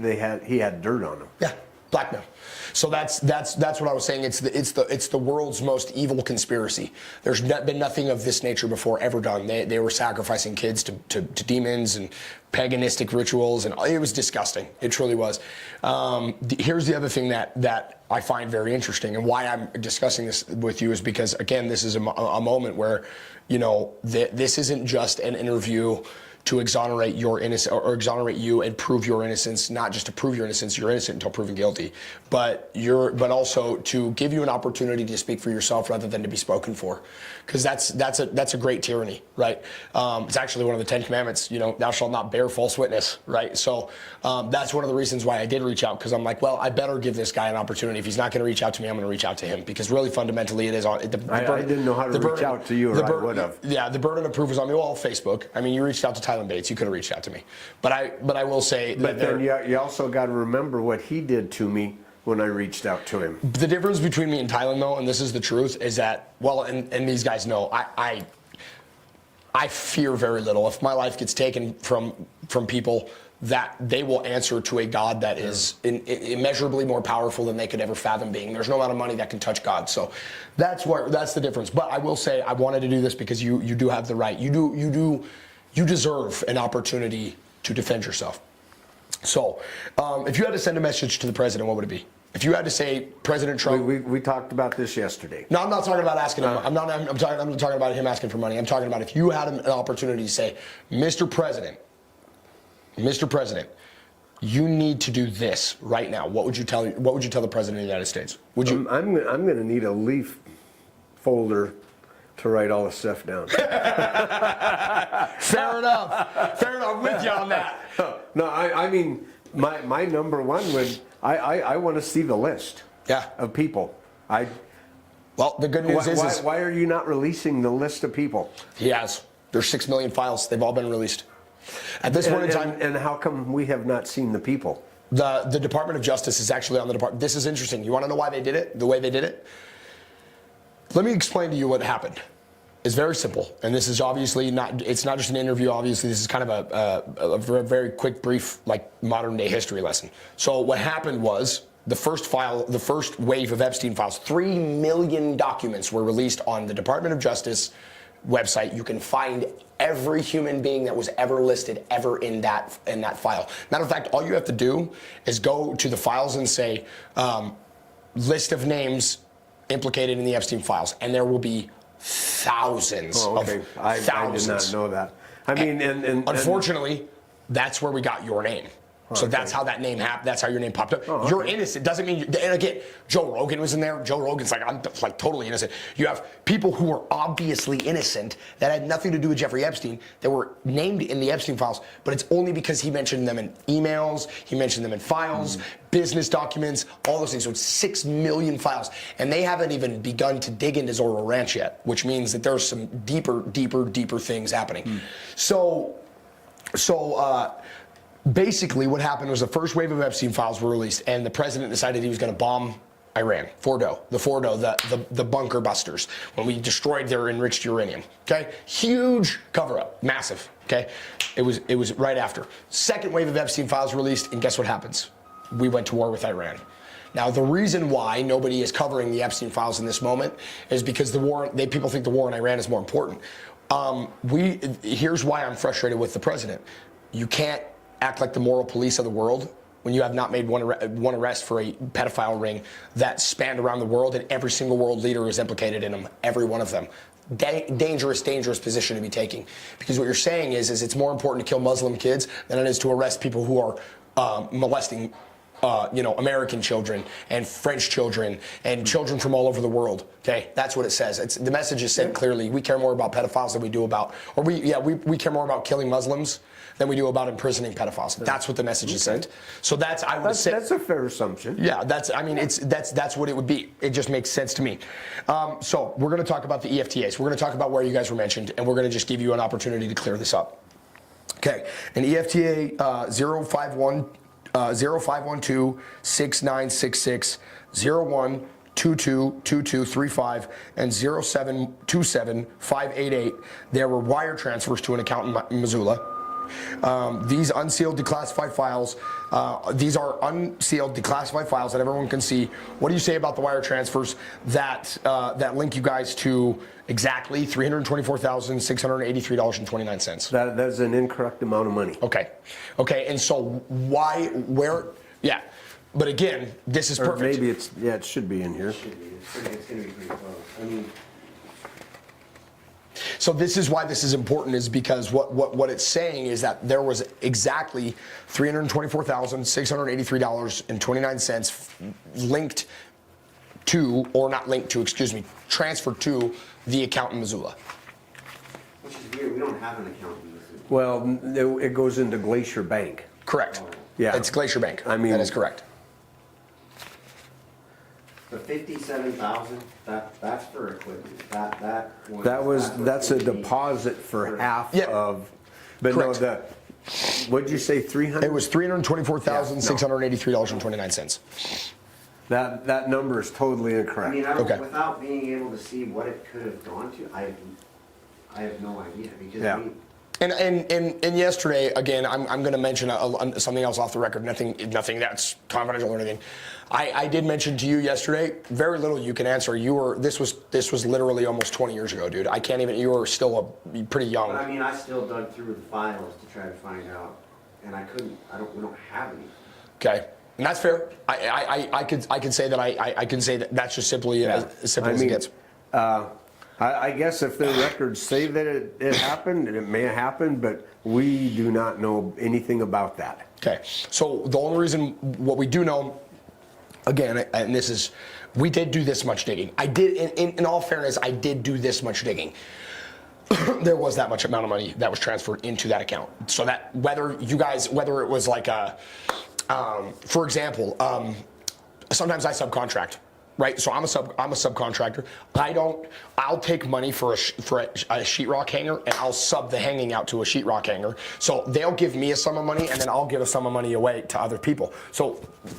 he had dirt on him. Yeah. Blackmail. So that's what I was saying. It's the world's most evil conspiracy. There's been nothing of this nature before ever done. They were sacrificing kids to demons and paganistic rituals, and it was disgusting. It truly was. Here's the other thing that I find very interesting, and why I'm discussing this with you is because, again, this is a moment where, you know, this isn't just an interview to exonerate your innocence or exonerate you and prove your innocence, not just to prove your innocence, you're innocent until proven guilty, but also to give you an opportunity to speak for yourself rather than to be spoken for, because that's a great tyranny, right? It's actually one of the 10 commandments, you know, thou shalt not bear false witness, right? So that's one of the reasons why I did reach out, because I'm like, well, I better give this guy an opportunity. If he's not going to reach out to me, I'm going to reach out to him, because really fundamentally it is on. I didn't know how to reach out to you, or I would have. Yeah, the burden of proof is on me. Well, Facebook. I mean, you reached out to Tyler Bates. You could have reached out to me, but I will say. But then you also got to remember what he did to me when I reached out to him. The difference between me and Tyler, though, and this is the truth, is that, well, and these guys know, I fear very little. If my life gets taken from people, that they will answer to a God that is immeasurably more powerful than they could ever fathom being. There's no amount of money that can touch God. So that's the difference. But I will say, I wanted to do this because you do have the right. You deserve an opportunity to defend yourself. So, if you had to send a message to the president, what would it be? If you had to say, President Trump... We talked about this yesterday. No, I'm not talking about asking him. I'm talking about him asking for money. I'm talking about if you had an opportunity to say, Mr. President, you need to do this right now. What would you tell the President of the United States? Would you? I'm going to need a leaf folder to write all the stuff down. Fair enough. Fair enough. I'm with you on that. No, I mean, my number one would, I want to see the list of people. Well, the good news is why are you not releasing the list of people? He has. There's 6 million files. They've all been released. At this point in time. And how come we have not seen the people? The Department of Justice is actually on the department. This is interesting. You want to know why they did it? The way they did it? Let me explain to you what happened. It's very simple, and this is obviously not. It's not just an interview. Obviously, this is kind of a very quick, brief, like modern day history lesson. So what happened was the first wave of Epstein files. 3 million documents were released on the Department of Justice website. You can find every human being that was ever listed ever in that file. Matter of fact, all you have to do is go to the files and say list of names implicated in the Epstein files, and there will be thousands of thousands. I did not know that. I mean, and unfortunately, that's where we got your name. So that's how that name happened. That's how your name popped up. Oh, okay. You're innocent. Doesn't mean. And again, Joe Rogan was in there. Joe Rogan's like, I'm like totally innocent. You have people who are obviously innocent that had nothing to do with Jeffrey Epstein that were named in the Epstein files, but it's only because he mentioned them in emails, he mentioned them in files, business documents, all those things. So it's 6 million files, and they haven't even begun to dig into Zorro Ranch yet, which means that there's some deeper things happening. So. Basically, what happened was the first wave of Epstein files were released, and the president decided he was going to bomb Iran, the bunker busters, when we destroyed their enriched uranium. Okay, huge cover-up, massive. Okay, it was right after. Second wave of Epstein files released, and guess what happens? We went to war with Iran. Now, the reason why nobody is covering the Epstein files in this moment is because people think the war in Iran is more important. Here's why I'm frustrated with the president. You can't act like the moral police of the world when you have not made one arrest for a pedophile ring that spanned around the world, and every single world leader is implicated in them, every one of them. Dangerous position to be taking. Because what you're saying is it's more important to kill Muslim kids than it is to arrest people who are molesting American children and French children and children from all over the world. Okay, that's what it says. The message is sent clearly. We care more about pedophiles than we do about, we care more about killing Muslims than we do about imprisoning pedophiles. That's what the message is sent. So that's a fair assumption. Yeah, that's what it would be. It just makes sense to me. So we're going to talk about the EFTAs. We're going to talk about where you guys were mentioned, and we're going to just give you an opportunity to clear this up. Okay, an EFTA 0512-6966 01222235 and 0727-588. There were wire transfers to an account in Missoula. These unsealed declassified files, these are unsealed declassified files that everyone can see. What do you say about the wire transfers that that link you guys to exactly $324,683.29? That is an incorrect amount of money. Okay. Okay, and so where, yeah. But again, this is Or perfect. maybe it should be in here. It's gonna be pretty close. I mean, So this is why this is important, is because what it's saying is that there was exactly $324,683.29 linked to, or not linked to, excuse me, transferred to the account in Missoula. which is weird, we don't have an account in this. Well, it goes into Glacier Bank. Correct. Yeah. It's Glacier Bank. I mean- that is correct. The 57,000, that's for equipment, That's a gonna be deposit for half Yeah. of, but Correct. no, what'd you say, 300? It was $324,683.29. That number is totally I incorrect. mean, Okay. without being able to see what it could have gone to, I have no idea, because Yeah. And yesterday, again, I'm going to mention something else off the record. Nothing that's confidential or anything. I did mention to you yesterday. Very little you can answer. This was literally almost 20 years ago, dude. I can't even. You were still pretty young. But I mean, I still dug through the files to try to find out, and I couldn't, we don't have any. Okay, and that's fair. I could say that I can say that that's just simply as simple as it gets. I guess if the records say that it happened, it may have happened, but we do not know anything about that. Okay, so the only reason, what we do know, again, and this is, we did do this much digging. I did, in all fairness, I did do this much digging. There was that much amount of money that was transferred into that account. So that whether it was like for example, sometimes I subcontract. Right, so I'm a subcontractor. I'll take money for a sheetrock hanger, and I'll sub the hanging out to a sheetrock hanger. So they'll give me a sum of money, and then I'll give a sum of money away to other people. So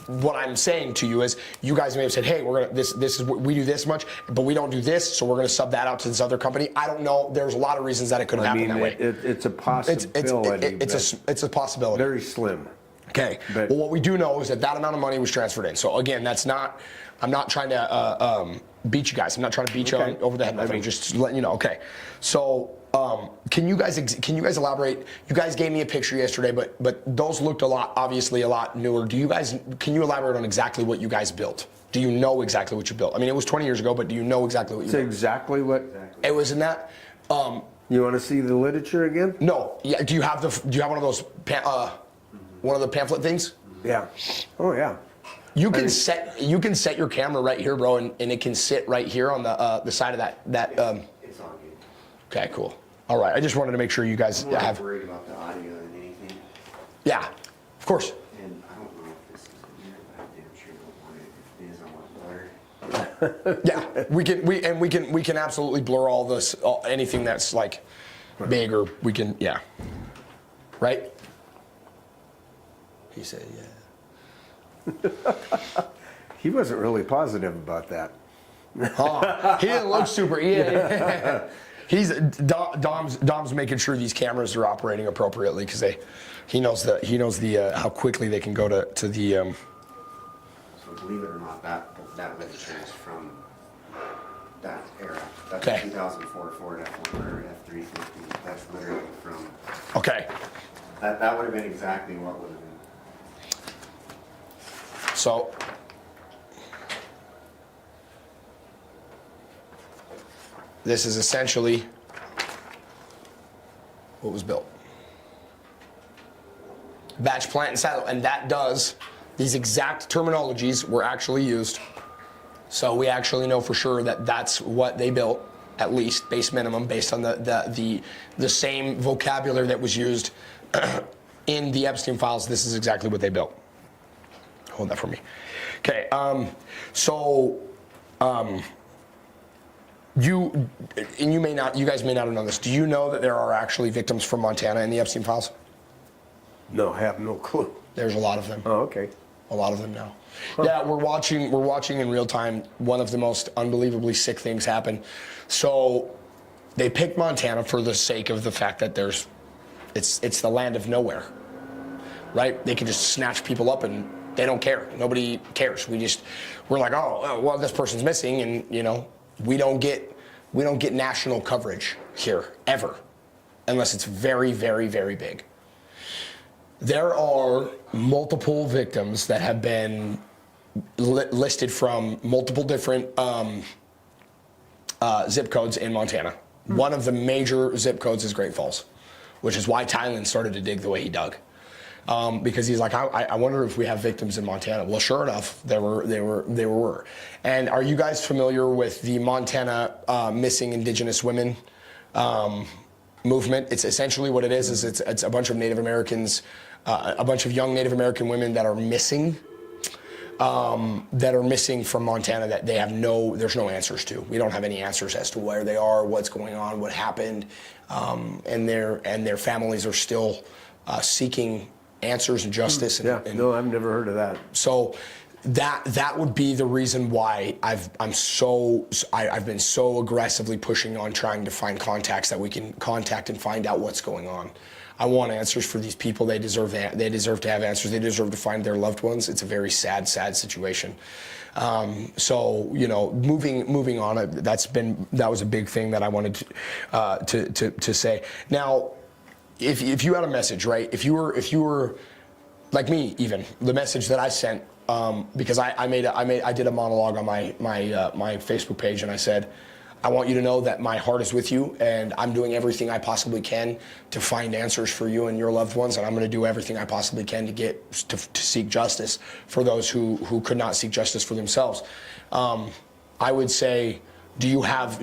what I'm saying to you is, you guys may have said, "Hey, this is we do this much, but we don't do this, so we're gonna sub that out to this other company." I don't know. There's a lot of reasons that it could have happened that way. It's a possibility. It's a possibility. Very slim. Okay. But- Well, what we do know is that amount of money was transferred in. So again, that's not. I'm not trying to beat you guys. I'm not trying to beat you over the head. I'm just letting you know. Okay. So can you guys elaborate? You guys gave me a picture yesterday, but those looked obviously a lot newer. Can you elaborate on exactly what you guys built? Do you know exactly what you built? I mean, it was 20 years ago, but do you know exactly what you It's built? exactly what. It was in that. You want to see the literature again? No. Yeah. Do you have one of those one of the pamphlet things? Yeah. Oh yeah. You can set your camera right here, bro, and it can sit right here on the side of that. It's all good. Okay, cool. All right, I just wanted to make sure you guys I'm more have. worried about the audio than anything, Yeah, of course. and I don't know if this is in here, but I damn sure don't want it. If it is, I want it blurred. Yeah, we can absolutely blur all this, anything that's like big, or we can, yeah. Right? He said, yeah. He wasn't really positive about that. Oh, he didn't look super. Yeah. Dom's making sure these cameras are operating appropriately, because he knows the how quickly they can go to the. So believe it or not, that literature is from that era. That's Okay. 2004 Ford F100 F350. That's literally from. Okay. That would have been exactly what would have been. So, this is essentially what was built. Batch, plant, and silo, and that does, these exact terminologies were actually used. So we actually know for sure that that's what they built, at least base minimum, based on the same vocabulary that was used in the Epstein files. This is exactly what they built. Hold that for me. Okay, you guys may not have known this. Do you know that there are actually victims from Montana in the Epstein files? No, I have no clue. There's a lot of them. Oh, okay. A lot of them now. Yeah, we're watching in real time one of the most unbelievably sick things happen. So they picked Montana for the sake of the fact that there's It's the land of nowhere, right? They can just snatch people up and they don't care. Nobody cares. We're like, oh, well, this person's missing, and we don't get national coverage here ever, unless it's very, very, very big. There are multiple victims that have been listed from multiple different zip codes in Montana. One of the major zip codes is Great Falls, which is why Tylen started to dig the way he dug. Because he's like, I wonder if we have victims in Montana. Well, sure enough, there were. And are you guys familiar with the Montana Missing Indigenous Women movement? It's essentially what it is it's a bunch of Native Americans, a bunch of young Native American women that are missing. That are missing from Montana that they have there's no answers to. We don't have any answers as to where they are, what's going on, what happened, and their families are still seeking answers and justice. No, I've never heard of that. So that would be the reason why I've been so aggressively pushing on trying to find contacts that we can contact and find out what's going on. I want answers for these people. They deserve to have answers. They deserve to find their loved ones. It's a very sad situation. So moving on. That was a big thing that I wanted to say. Now, if you had a message, right? If you were like me, even the message that I sent, because I did a monologue on my Facebook page, and I said, I want you to know that my heart is with you, and I'm doing everything I possibly can to find answers for you and your loved ones, and I'm going to do everything I possibly can to seek justice for those who could not seek justice for themselves. I would say, do you have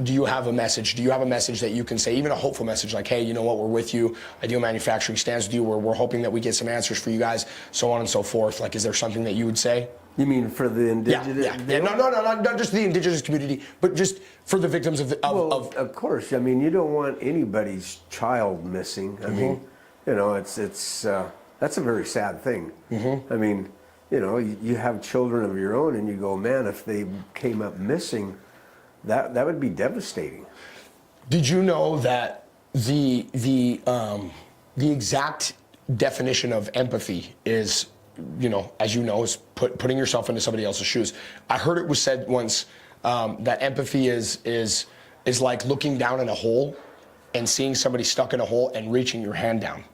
a message? Do you have a message that you can say, even a hopeful message, like, hey, you know what, we're with you. Ideal Manufacturing stands with you. We're hoping that we get some answers for you guys, so on and so forth. Like, is there something that you would say? You mean for the indigenous? Yeah. No, not just the indigenous community, but just for the victims of. Of course. I mean, you don't want anybody's child missing. I mean, it's that's a very sad thing. I mean, you have children of your own, and you go, man, if they came up missing, that would be devastating. Did you know that the exact definition of empathy is, as you know, is putting yourself into somebody else's shoes. I heard it was said once that empathy is like looking down in a hole and seeing somebody stuck in a hole and reaching your hand down.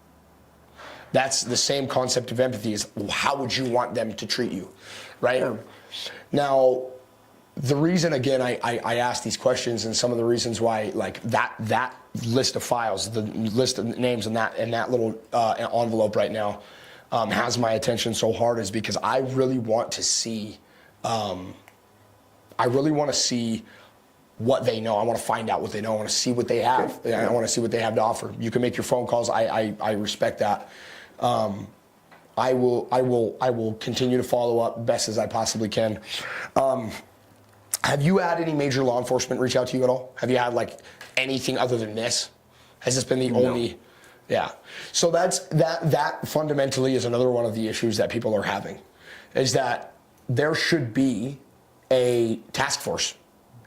That's the same concept of empathy, is how would you want them to treat you, right? Yeah. Now, the reason, again, I ask these questions, and some of the reasons why, like that list of files, the list of names in that little envelope right now, has my attention so hard, is because I really want to see, what they know. I want to find out what they know. I want to see what they have. I want to see what they have to offer. You can make your phone calls. I respect that. I will continue to follow up best as I possibly can. Have you had any major law enforcement reach out to you at all? Have you had like anything other than this? Has this been the only? Yeah. So that fundamentally is another one of the issues that people are having, is that there should be a task force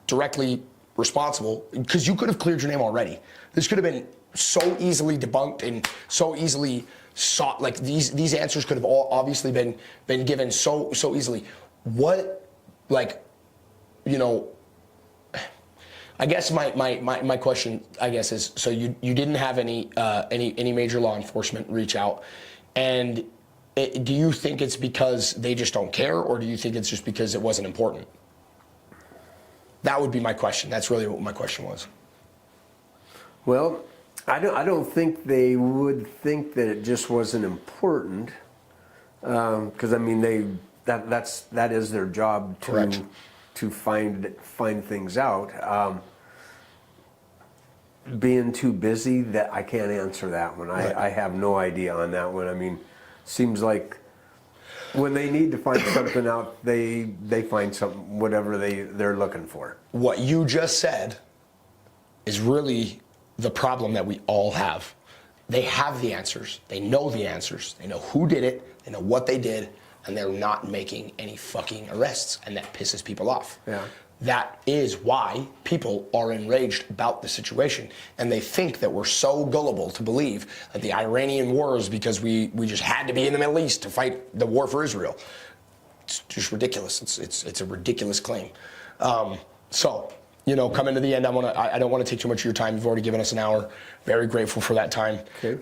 directly responsible, because you could have cleared your name already. This could have been so easily debunked and so easily sought. Like these answers could have all obviously been given so easily. What, like, I guess my question, I guess, is, so you didn't have any major law enforcement reach out, and do you think it's because they just don't care, or do you think it's just because it wasn't important? That would be my question. That's really what my question was. Well, I don't think they would think that it just wasn't important, because I mean that is their job to. Correct. To find things out. Being too busy, that I can't answer that one. Right. I have no idea on that one. I mean, seems like when they need to find something out, they find something, whatever they're looking for. What you just said is really the problem that we all have. They have the answers. They know the answers. They know who did it. They know what they did. And they're not making any fucking arrests, and that pisses people off. Yeah. that is why people are enraged about the situation. And they think that we're so gullible to believe that the Iranian war is because we just had to be in the Middle East to fight the war for Israel. It's just ridiculous. It's a ridiculous claim. So, you know, coming to the end, I don't want to take too much of your time. You've already given us an hour. Very grateful for that time. Okay.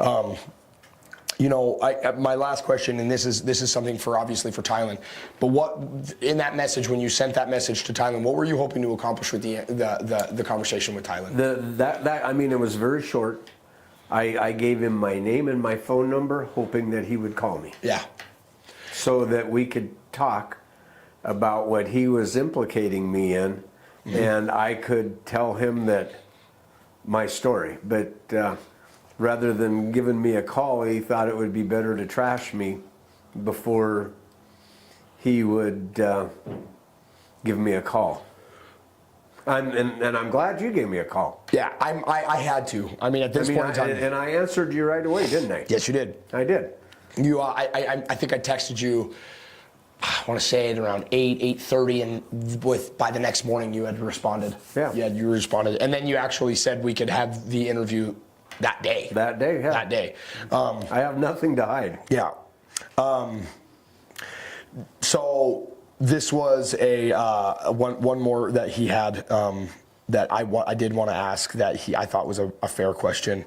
You know, my last question, and this is something for obviously for Thailand, but what in that message, when you sent that message to Thailand, what were you hoping to accomplish with the conversation with Thailand? I mean, it was very short. I gave him my name and my phone number, hoping that he would call me. Yeah. So that we could talk about what he was implicating me in, and I could tell him that my story. But rather than giving me a call, he thought it would be better to trash me before he would give me a call. And I'm glad you gave me a call. Yeah, I had to. I mean, at this point in time. And I answered you right away, didn't I? Yes, you did. I did. You, I think I texted you. I want to say at around 8:30, and by the next morning you had responded. Yeah. Yeah, you responded, and then you actually said we could have the interview that day. That day, yeah. That day. I have nothing to hide. Yeah. So this was a one more that he had that I did want to ask that I thought was a fair question.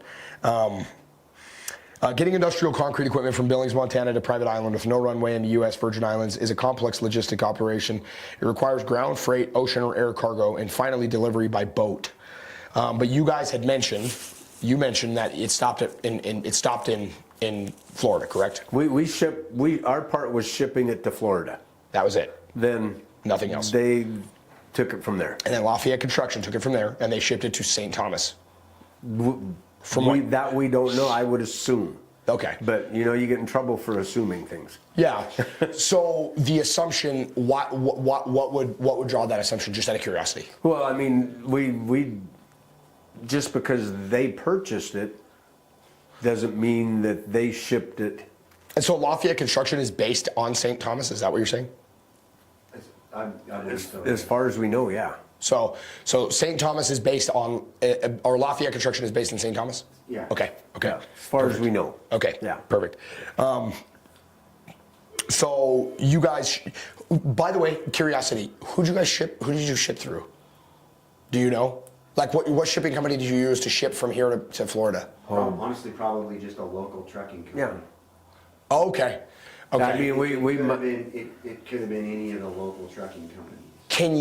Getting industrial concrete equipment from Billings, Montana to private island with no runway in the U.S. Virgin Islands is a complex logistic operation. It requires ground, freight, ocean or air cargo, and finally delivery by boat. But you guys had mentioned, that it stopped in Florida, correct? Our part was shipping it to Florida. That was it. Then nothing else. They took it from there. And then Lafayette Construction took it from there, and they shipped it to St. Thomas. That we don't know. I would assume. Okay. But you know, you get in trouble for assuming things. Yeah. So the assumption, what would draw that assumption? Just out of curiosity. Well, I mean, we just because they purchased it doesn't mean that they shipped it. And so Lafayette Construction is based on St. Thomas. Is that what you're saying? As far as we know, yeah. So St. Thomas is based on, or Lafayette Construction is based in St. Thomas? Yeah. Okay. Yeah, as far as we know. Okay. Yeah. Perfect. So you guys, by the way, curiosity, who did you ship through? Do you know? Like what shipping company did you use to ship from here to Florida? Honestly, probably just a local trucking company. Yeah. Oh, okay. Okay. I mean, It could have been any of the local trucking companies. Can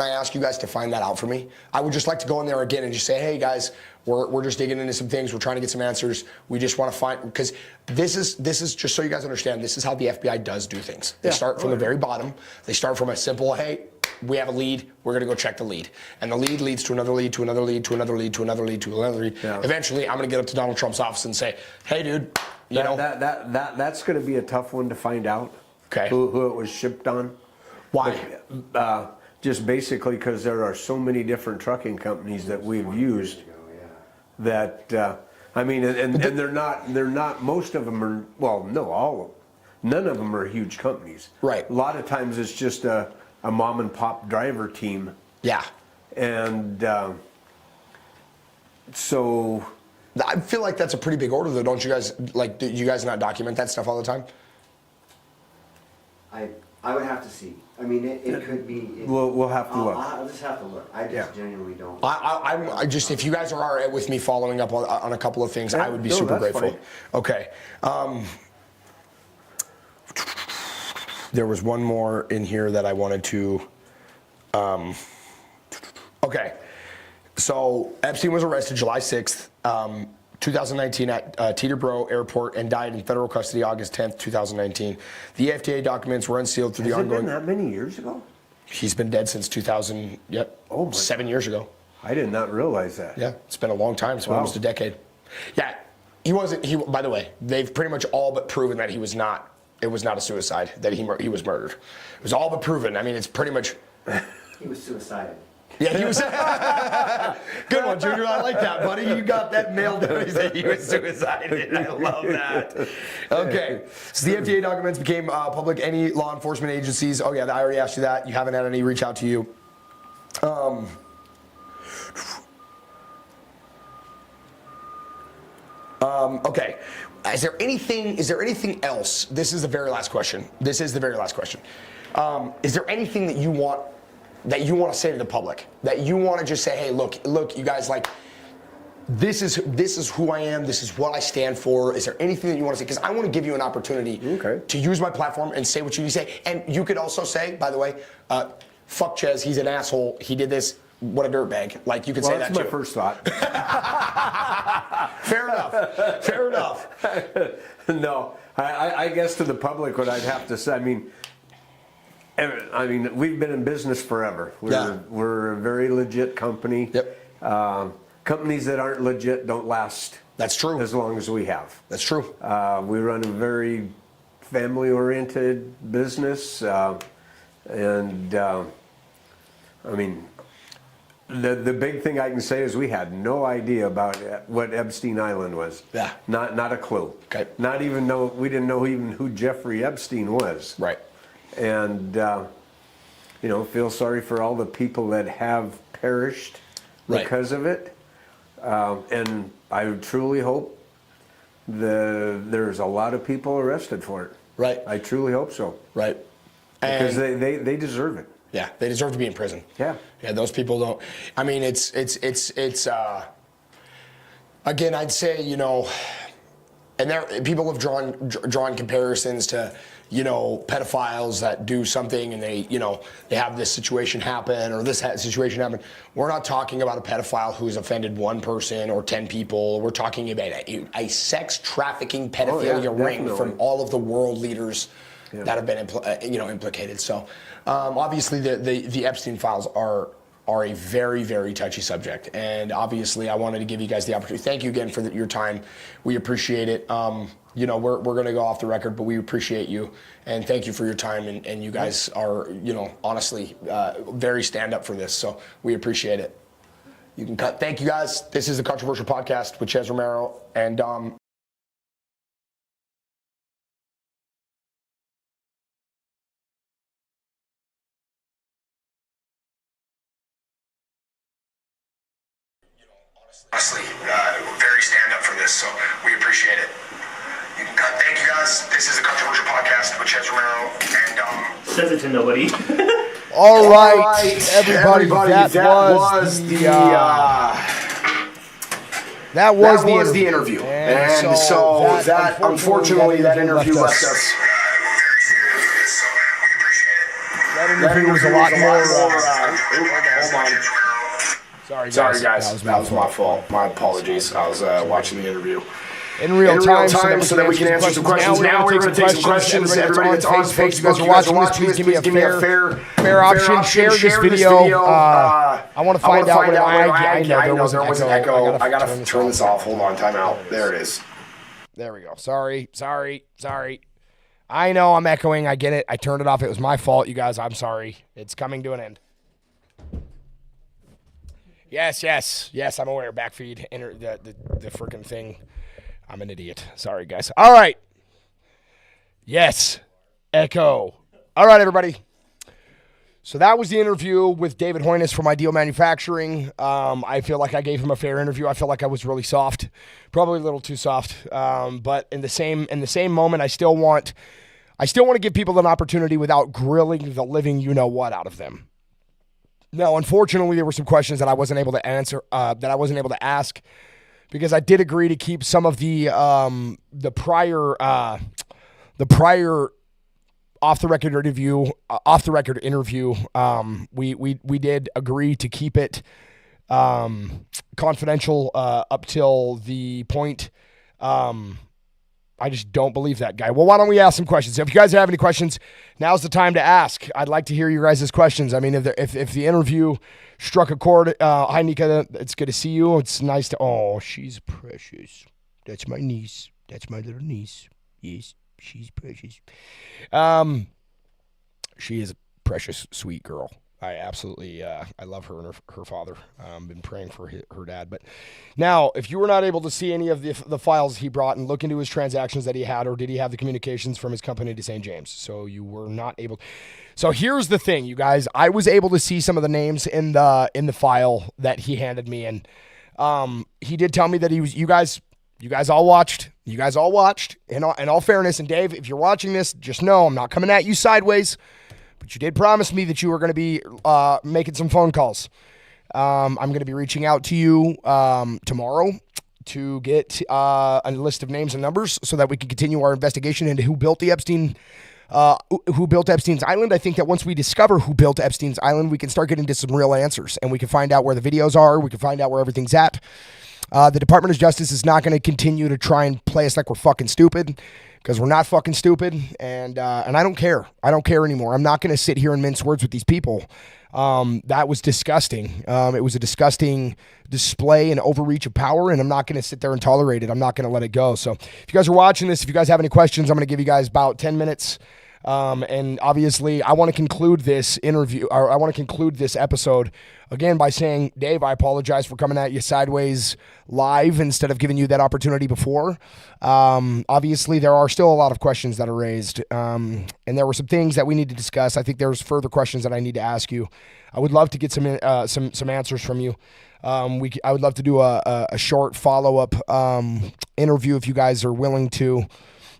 I ask you guys to find that out for me? I would just like to go in there again and just say, hey guys, we're just digging into some things. We're trying to get some answers. We just want to find, because this is just so you guys understand, this is how the FBI does do things. They start from the very bottom. They start from a simple, hey, we have a lead. We're going to go check the lead. And the lead leads to another lead, to another lead, to another lead, to another lead, to another lead. Yeah. Eventually, I'm going to get up to Donald Trump's office and say, hey dude, that's going to be a tough one to find out. Okay. Who it was shipped on. Why? Just basically because there are so many different trucking companies that we've used that I mean, and they're not. Most of them are. Well, no, all. None of them are huge companies. Right. A lot of times it's just a mom and pop driver team. Yeah. And so. I feel like that's a pretty big order, though. Don't you guys do you guys not document that stuff all the time? I would have to see. I mean, it could be. We'll have to look. I'll just have to look. I just genuinely don't. I just, if you guys are all right with me following up on a couple of things, I would be super grateful. Fine. Okay. There was one more in here that I wanted to. Okay. So Epstein was arrested July 6th, 2019 at Teterboro Airport and died in federal custody August 10th, 2019. The FDA documents were unsealed through the ongoing. Has it been that many years ago? He's been dead since 2000. Yep. Oh, 7 years ago. I did not realize that. Yeah, it's been a long time. It's been almost a decade. Yeah, he wasn't. By the way, they've pretty much all but proven that he was not. It was not a suicide. That he was murdered. It was all but proven. I mean, it's pretty much. He was suicided. Yeah, he was. Good one, Junior. I like that, buddy. You got that nailed down. He said he was suicided. I love that. Okay. So the FDA documents became public. Any law enforcement agencies? Oh yeah, I already asked you that. You haven't had any reach out to you. Okay. Is there anything else? This is the very last question. Is there anything that you want to say to the public? That you want to just say, hey, look, you guys, like, this is who I am. This is what I stand for. Is there anything that you want to say? Because I want to give you an opportunity to use my platform and say what you need to say. And you could also say, by the way, fuck Ches, he's an asshole. He did this. What a dirtbag. Like, you could say that too. That's my first thought. Fair enough. No, I guess to the public, what I'd have to say, I mean, we've been in business forever. We're a very legit company. Yep. Companies that aren't legit don't last. That's true. As long as we have. That's true. We run a very family-oriented business, the big thing I can say is we had no idea about what Epstein Island was. Yeah. Not a clue. Okay. We didn't know even who Jeffrey Epstein was. Right. And feel sorry for all the people that have perished because of it. And I truly hope there's a lot of people arrested for it. Right. I truly hope so. Right. Because they deserve it. Yeah, they deserve to be in prison. Yeah. Yeah, those people don't. I mean, it's again, I'd say, and people have drawn comparisons to, pedophiles that do something and they have this situation happen or this situation happen. We're not talking about a pedophile who's offended one person or 10 people. We're talking about a sex trafficking pedophilia ring from all of the world leaders that have been implicated. So obviously the Epstein files are a very, very touchy subject, and obviously I wanted to give you guys the opportunity. Thank you again for your time. We appreciate it. We're going to go off the record, but we appreciate you, and thank you for your time. And you guys are, honestly, very stand up for this. So we appreciate it. You can cut. Thank you guys. This is the Controversial Podcast with Ches Romero and Dom. Honestly, very stand up for this, so we appreciate it. You can cut. Thank you guys. This is the Controversial Podcast with Ches Romero and Says it to nobody. All right, everybody. That was the interview. And so that unfortunately that interview left us. That interview was a lot more. Hold on. Sorry guys, that was my fault. My apologies. I was watching the interview in real time so that we can answer some questions. Now we're going to take some questions. Everybody that's on Facebook, you guys are watching this, please give me a fair option. Share this video. I want to find out what I know there was an echo. I got to turn this off. Hold on, time out. There it is. There we go. Sorry. I know I'm echoing. I get it. I turned it off. It was my fault, you guys. I'm sorry. It's coming to an end. Yes, I'm aware. Backfeed, the freaking thing. I'm an idiot. Sorry, guys. All right. Yes. Echo. All right, everybody. So that was the interview with David Hoiness from Ideal Manufacturing. I feel like I gave him a fair interview. I feel like I was really soft, probably a little too soft. But in the same moment, I still want to give people an opportunity without grilling the living you-know-what out of them. No, unfortunately, there were some questions that I wasn't able to answer, that I wasn't able to ask, because I did agree to keep some of the prior off the record interview. We did agree to keep it confidential up till the point. I just don't believe that guy. Well, why don't we ask some questions? If you guys have any questions, now's the time to ask. I'd like to hear your guys' questions. I mean, if the interview struck a chord, hi, Nika, it's good to see you. It's nice to, oh, she's precious. That's my niece. That's my little niece. Yes, she's precious. She is a precious, sweet girl. I absolutely, I love her and her father. Been praying for her dad. But now, if you were not able to see any of the files he brought and look into his transactions that he had, or did he have the communications from his company to St. James? So you were not able. So here's the thing, you guys. I was able to see some of the names in the file that he handed me, and he did tell me that he was. You guys all watched. You guys all watched. In all fairness, and Dave, if you're watching this, just know I'm not coming at you sideways. But you did promise me that you were going to be making some phone calls. I'm going to be reaching out to you tomorrow to get a list of names and numbers so that we can continue our investigation into who built Epstein's Island. I think that once we discover who built Epstein's Island, we can start getting to some real answers, and we can find out where the videos are. We can find out where everything's at. The Department of Justice is not going to continue to try and play us like we're fucking stupid, because we're not fucking stupid, and I don't care. I don't care anymore. I'm not going to sit here and mince words with these people. That was disgusting. It was a disgusting display and overreach of power, and I'm not going to sit there and tolerate it. I'm not going to let it go. So if you guys are watching this, if you guys have any questions, I'm going to give you guys about 10 minutes. And obviously, I want to conclude this interview, or I want to conclude this episode again by saying, Dave, I apologize for coming at you sideways live instead of giving you that opportunity before. Obviously, there are still a lot of questions that are raised, and there were some things that we need to discuss. I think there's further questions that I need to ask you. I would love to get some answers from you. I would love to do a short follow-up interview if you guys are willing to.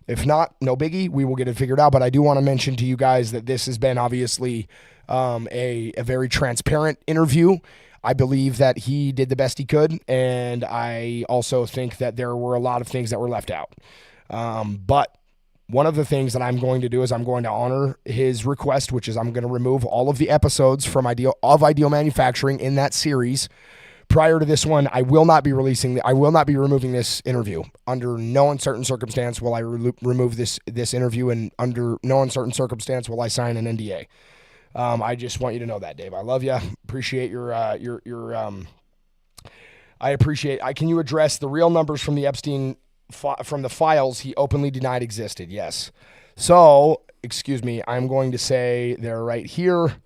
If not, no biggie, we will get it figured out. But I do want to mention to you guys that this has been obviously a very transparent interview. I believe that he did the best he could, and I also think that there were a lot of things that were left out. But one of the things that I'm going to do is I'm going to honor his request, which is I'm going to remove all of the episodes from Ideal Manufacturing in that series. Prior to this one, I will not be removing this interview. Under no uncertain circumstance will I remove this interview, and under no uncertain circumstance will I sign an NDA. I just want you to know that, Dave. I love you. Appreciate your I appreciate. Can you address the real numbers from the Epstein from the files he openly denied existed? Yes. So, excuse me. I'm going to say they're right here.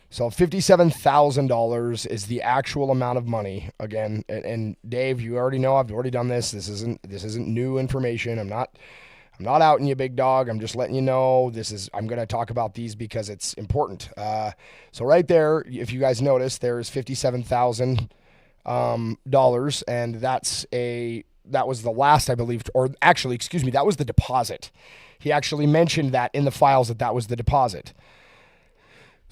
So $57,000 is the actual amount of money. Again, and Dave, you already know I've already done this. This isn't new information. I'm not outing you, big dog. I'm just letting you know I'm going to talk about these because it's important. So right there, if you guys notice, there's $57,000, and that was the last, I believe, or actually, excuse me, that was the deposit. He actually mentioned that in the files that was the deposit.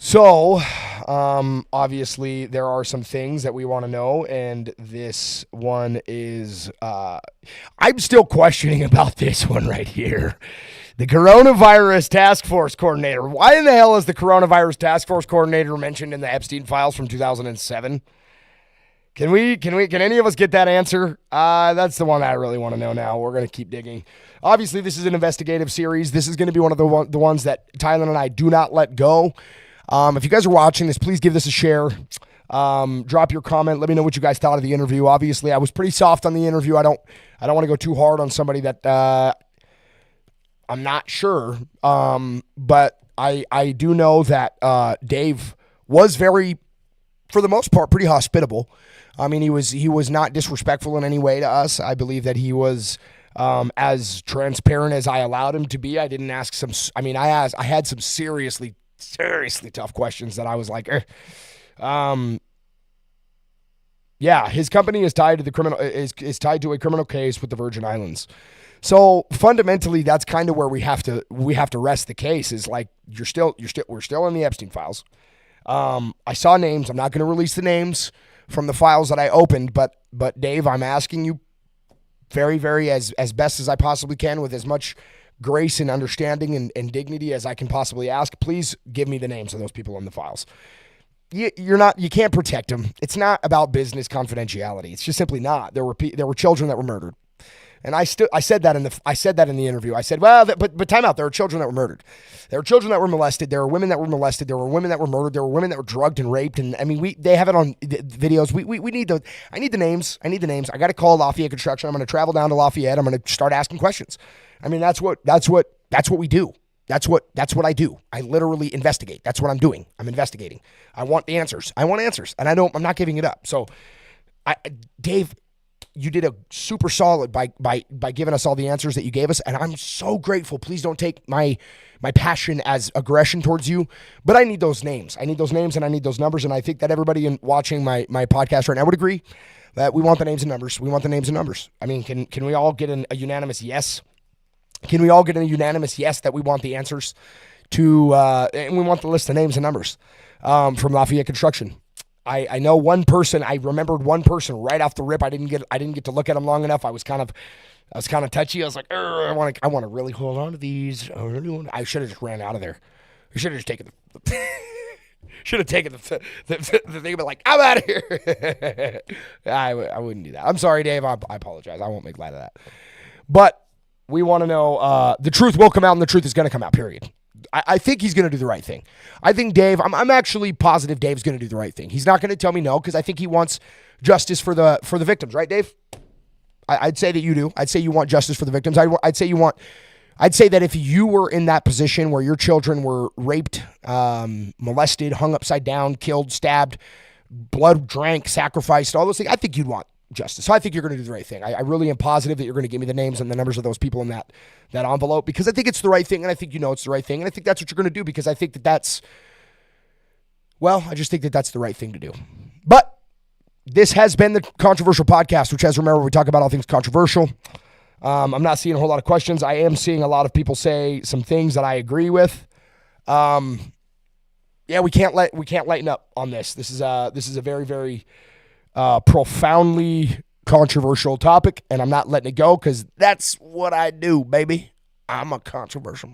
So, obviously, there are some things that we want to know, and this one is, I'm still questioning about this one right here. The Coronavirus Task Force Coordinator. Why in the hell is the Coronavirus Task Force Coordinator mentioned in the Epstein files from 2007? Can any of us get that answer? That's the one I really want to know now. We're going to keep digging. Obviously, this is an investigative series. This is going to be one of the ones that Tylen and I do not let go. If you guys are watching this, please give this a share. Drop your comment. Let me know what you guys thought of the interview. Obviously, I was pretty soft on the interview. I don't want to go too hard on somebody that I'm not sure. But I do know that Dave was very, for the most part, pretty hospitable. I mean, he was not disrespectful in any way to us. I believe that he was as transparent as I allowed him to be. I didn't ask some. I mean, I had some seriously tough questions that I was like, yeah, his company is tied to is tied to a criminal case with the Virgin Islands. So fundamentally, that's kind of where we have to rest the case. Is like we're still in the Epstein files. I saw names. I'm not going to release the names from the files that I opened, but Dave, I'm asking you very, very as best as I possibly can with as much grace and understanding and dignity as I can possibly ask. Please give me the names of those people in the files. You can't protect them. It's not about business confidentiality. It's just simply not. There were children that were murdered. And I said that in the interview. I said, well, but time out. There are children that were murdered. There are children that were molested. There are women that were molested. There were women that were murdered. There were women that were drugged and raped. And I mean, they have it on videos. I need the names. I got to call Lafayette Construction. I'm going to travel down to Lafayette. I'm going to start asking questions. I mean, that's what we do. That's what I do. I literally investigate. That's what I'm doing. I'm investigating. I want the answers. I want answers, and I'm not giving it up. So, Dave, you did a super solid by giving us all the answers that you gave us, and I'm so grateful. Please don't take my passion as aggression towards you, but I need those names. I need those names, and I need those numbers, and I think that everybody watching my podcast right now would agree that we want the names and numbers. We want the names and numbers. I mean, can we all get a unanimous yes? Can we all get a unanimous yes that we want the answers to, and we want the list of names and numbers from Lafayette Construction? I know one person. I remembered one person right off the rip. I didn't get to look at him long enough. I was kind of touchy. I was like, I want to really hold on to these. I should have just ran out of there. I should have just taken the. Should have taken the thing, but like, I'm out of here. I wouldn't do that. I'm sorry, Dave. I apologize. I won't make light of that. But we want to know the truth will come out, and the truth is going to come out. Period. I think he's going to do the right thing. I think Dave, I'm actually positive Dave's going to do the right thing. He's not going to tell me no, because I think he wants justice for the victims, right, Dave? I'd say that you do. I'd say you want justice for the victims. I'd say that if you were in that position where your children were raped, molested, hung upside down, killed, stabbed, blood drank, sacrificed, all those things, I think you'd want justice. So I think you're going to do the right thing. I really am positive that you're going to give me the names and the numbers of those people in that envelope, because I think it's the right thing, and I think you know it's the right thing, and I think that's what you're going to do, because I think I just think that that's the right thing to do. But this has been the Controversial Podcast, which, as remember, we talk about all things controversial. I'm not seeing a whole lot of questions. I am seeing a lot of people say some things that I agree with. We can't lighten up on this. This is a very, very profoundly controversial topic, and I'm not letting it go, because that's what I do, baby. I'm a controversial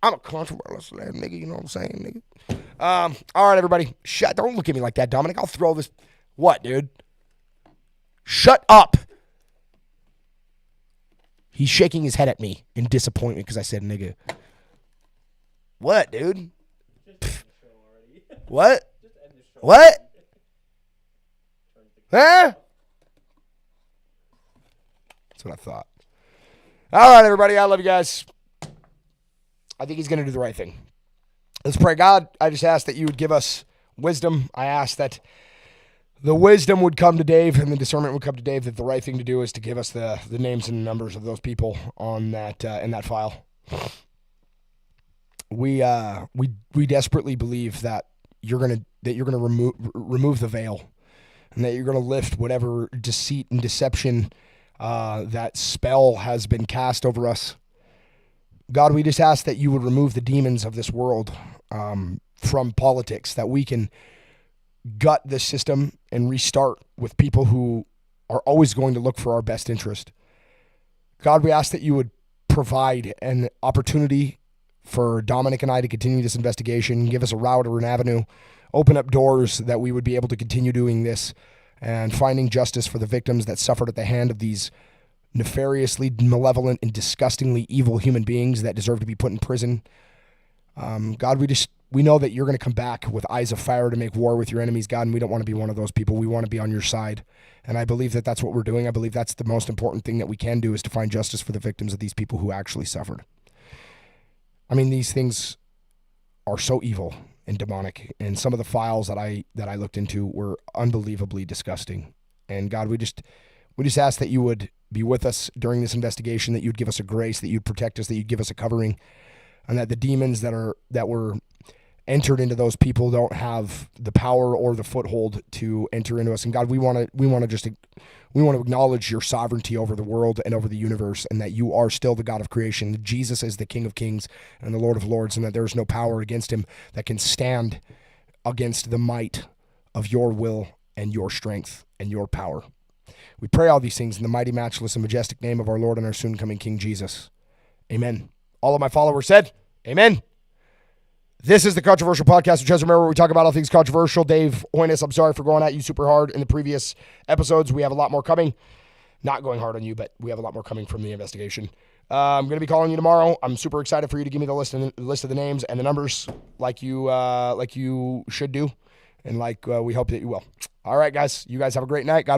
I'm a controversial nigga. You know what I'm saying, nigga? All right, everybody. Don't look at me like that, Dominic. I'll throw this. What, dude? Shut up. He's shaking his head at me in disappointment because I said nigga. What, dude? What? What? Huh? That's what I thought. All right, everybody. I love you guys. I think he's going to do the right thing. Let's pray. God, I just ask that you would give us wisdom. I ask that the wisdom would come to Dave and the discernment would come to Dave, that the right thing to do is to give us the names and numbers of those people on that in that file. We desperately believe that you're gonna remove the veil, and that you're gonna lift whatever deceit and deception that spell has been cast over us. God, we just ask that you would remove the demons of this world from politics, that we can gut the system and restart with people who are always going to look for our best interest. God, we ask that you would provide an opportunity for Dominic and I to continue this investigation, give us a route or an avenue, open up doors that we would be able to continue doing this and finding justice for the victims that suffered at the hand of these nefariously malevolent and disgustingly evil human beings that deserve to be put in prison. God, we know that you're going to come back with eyes of fire to make war with your enemies, God, and we don't want to be one of those people. We want to be on your side, and I believe that that's what we're doing. I believe that's the most important thing that we can do, is to find justice for the victims of these people who actually suffered. I mean, these things are so evil and demonic, and some of the files that I looked into were unbelievably disgusting. And God, we just ask that you would be with us during this investigation, that you'd give us a grace, that you'd protect us, that you'd give us a covering, and that the demons that were entered into those people don't have the power or the foothold to enter into us. And God, we want to acknowledge your sovereignty over the world and over the universe, and that you are still the God of creation. That Jesus is the King of Kings and the Lord of Lords, and that there is no power against him that can stand against the might of your will and your strength and your power. We pray all these things in the mighty, matchless, and majestic name of our Lord and our soon coming King Jesus. Amen. All of my followers said, amen. This is the Controversial Podcast, which, as remember, where we talk about all things controversial. Dave Hoiness, I'm sorry for going at you super hard in the previous episodes. We have a lot more coming. Not going hard on you, but we have a lot more coming from the investigation. I'm going to be calling you tomorrow. I'm super excited for you to give me the list of the names and the numbers, like you should do, and like we hope that you will. All right, guys. You guys have a great night. God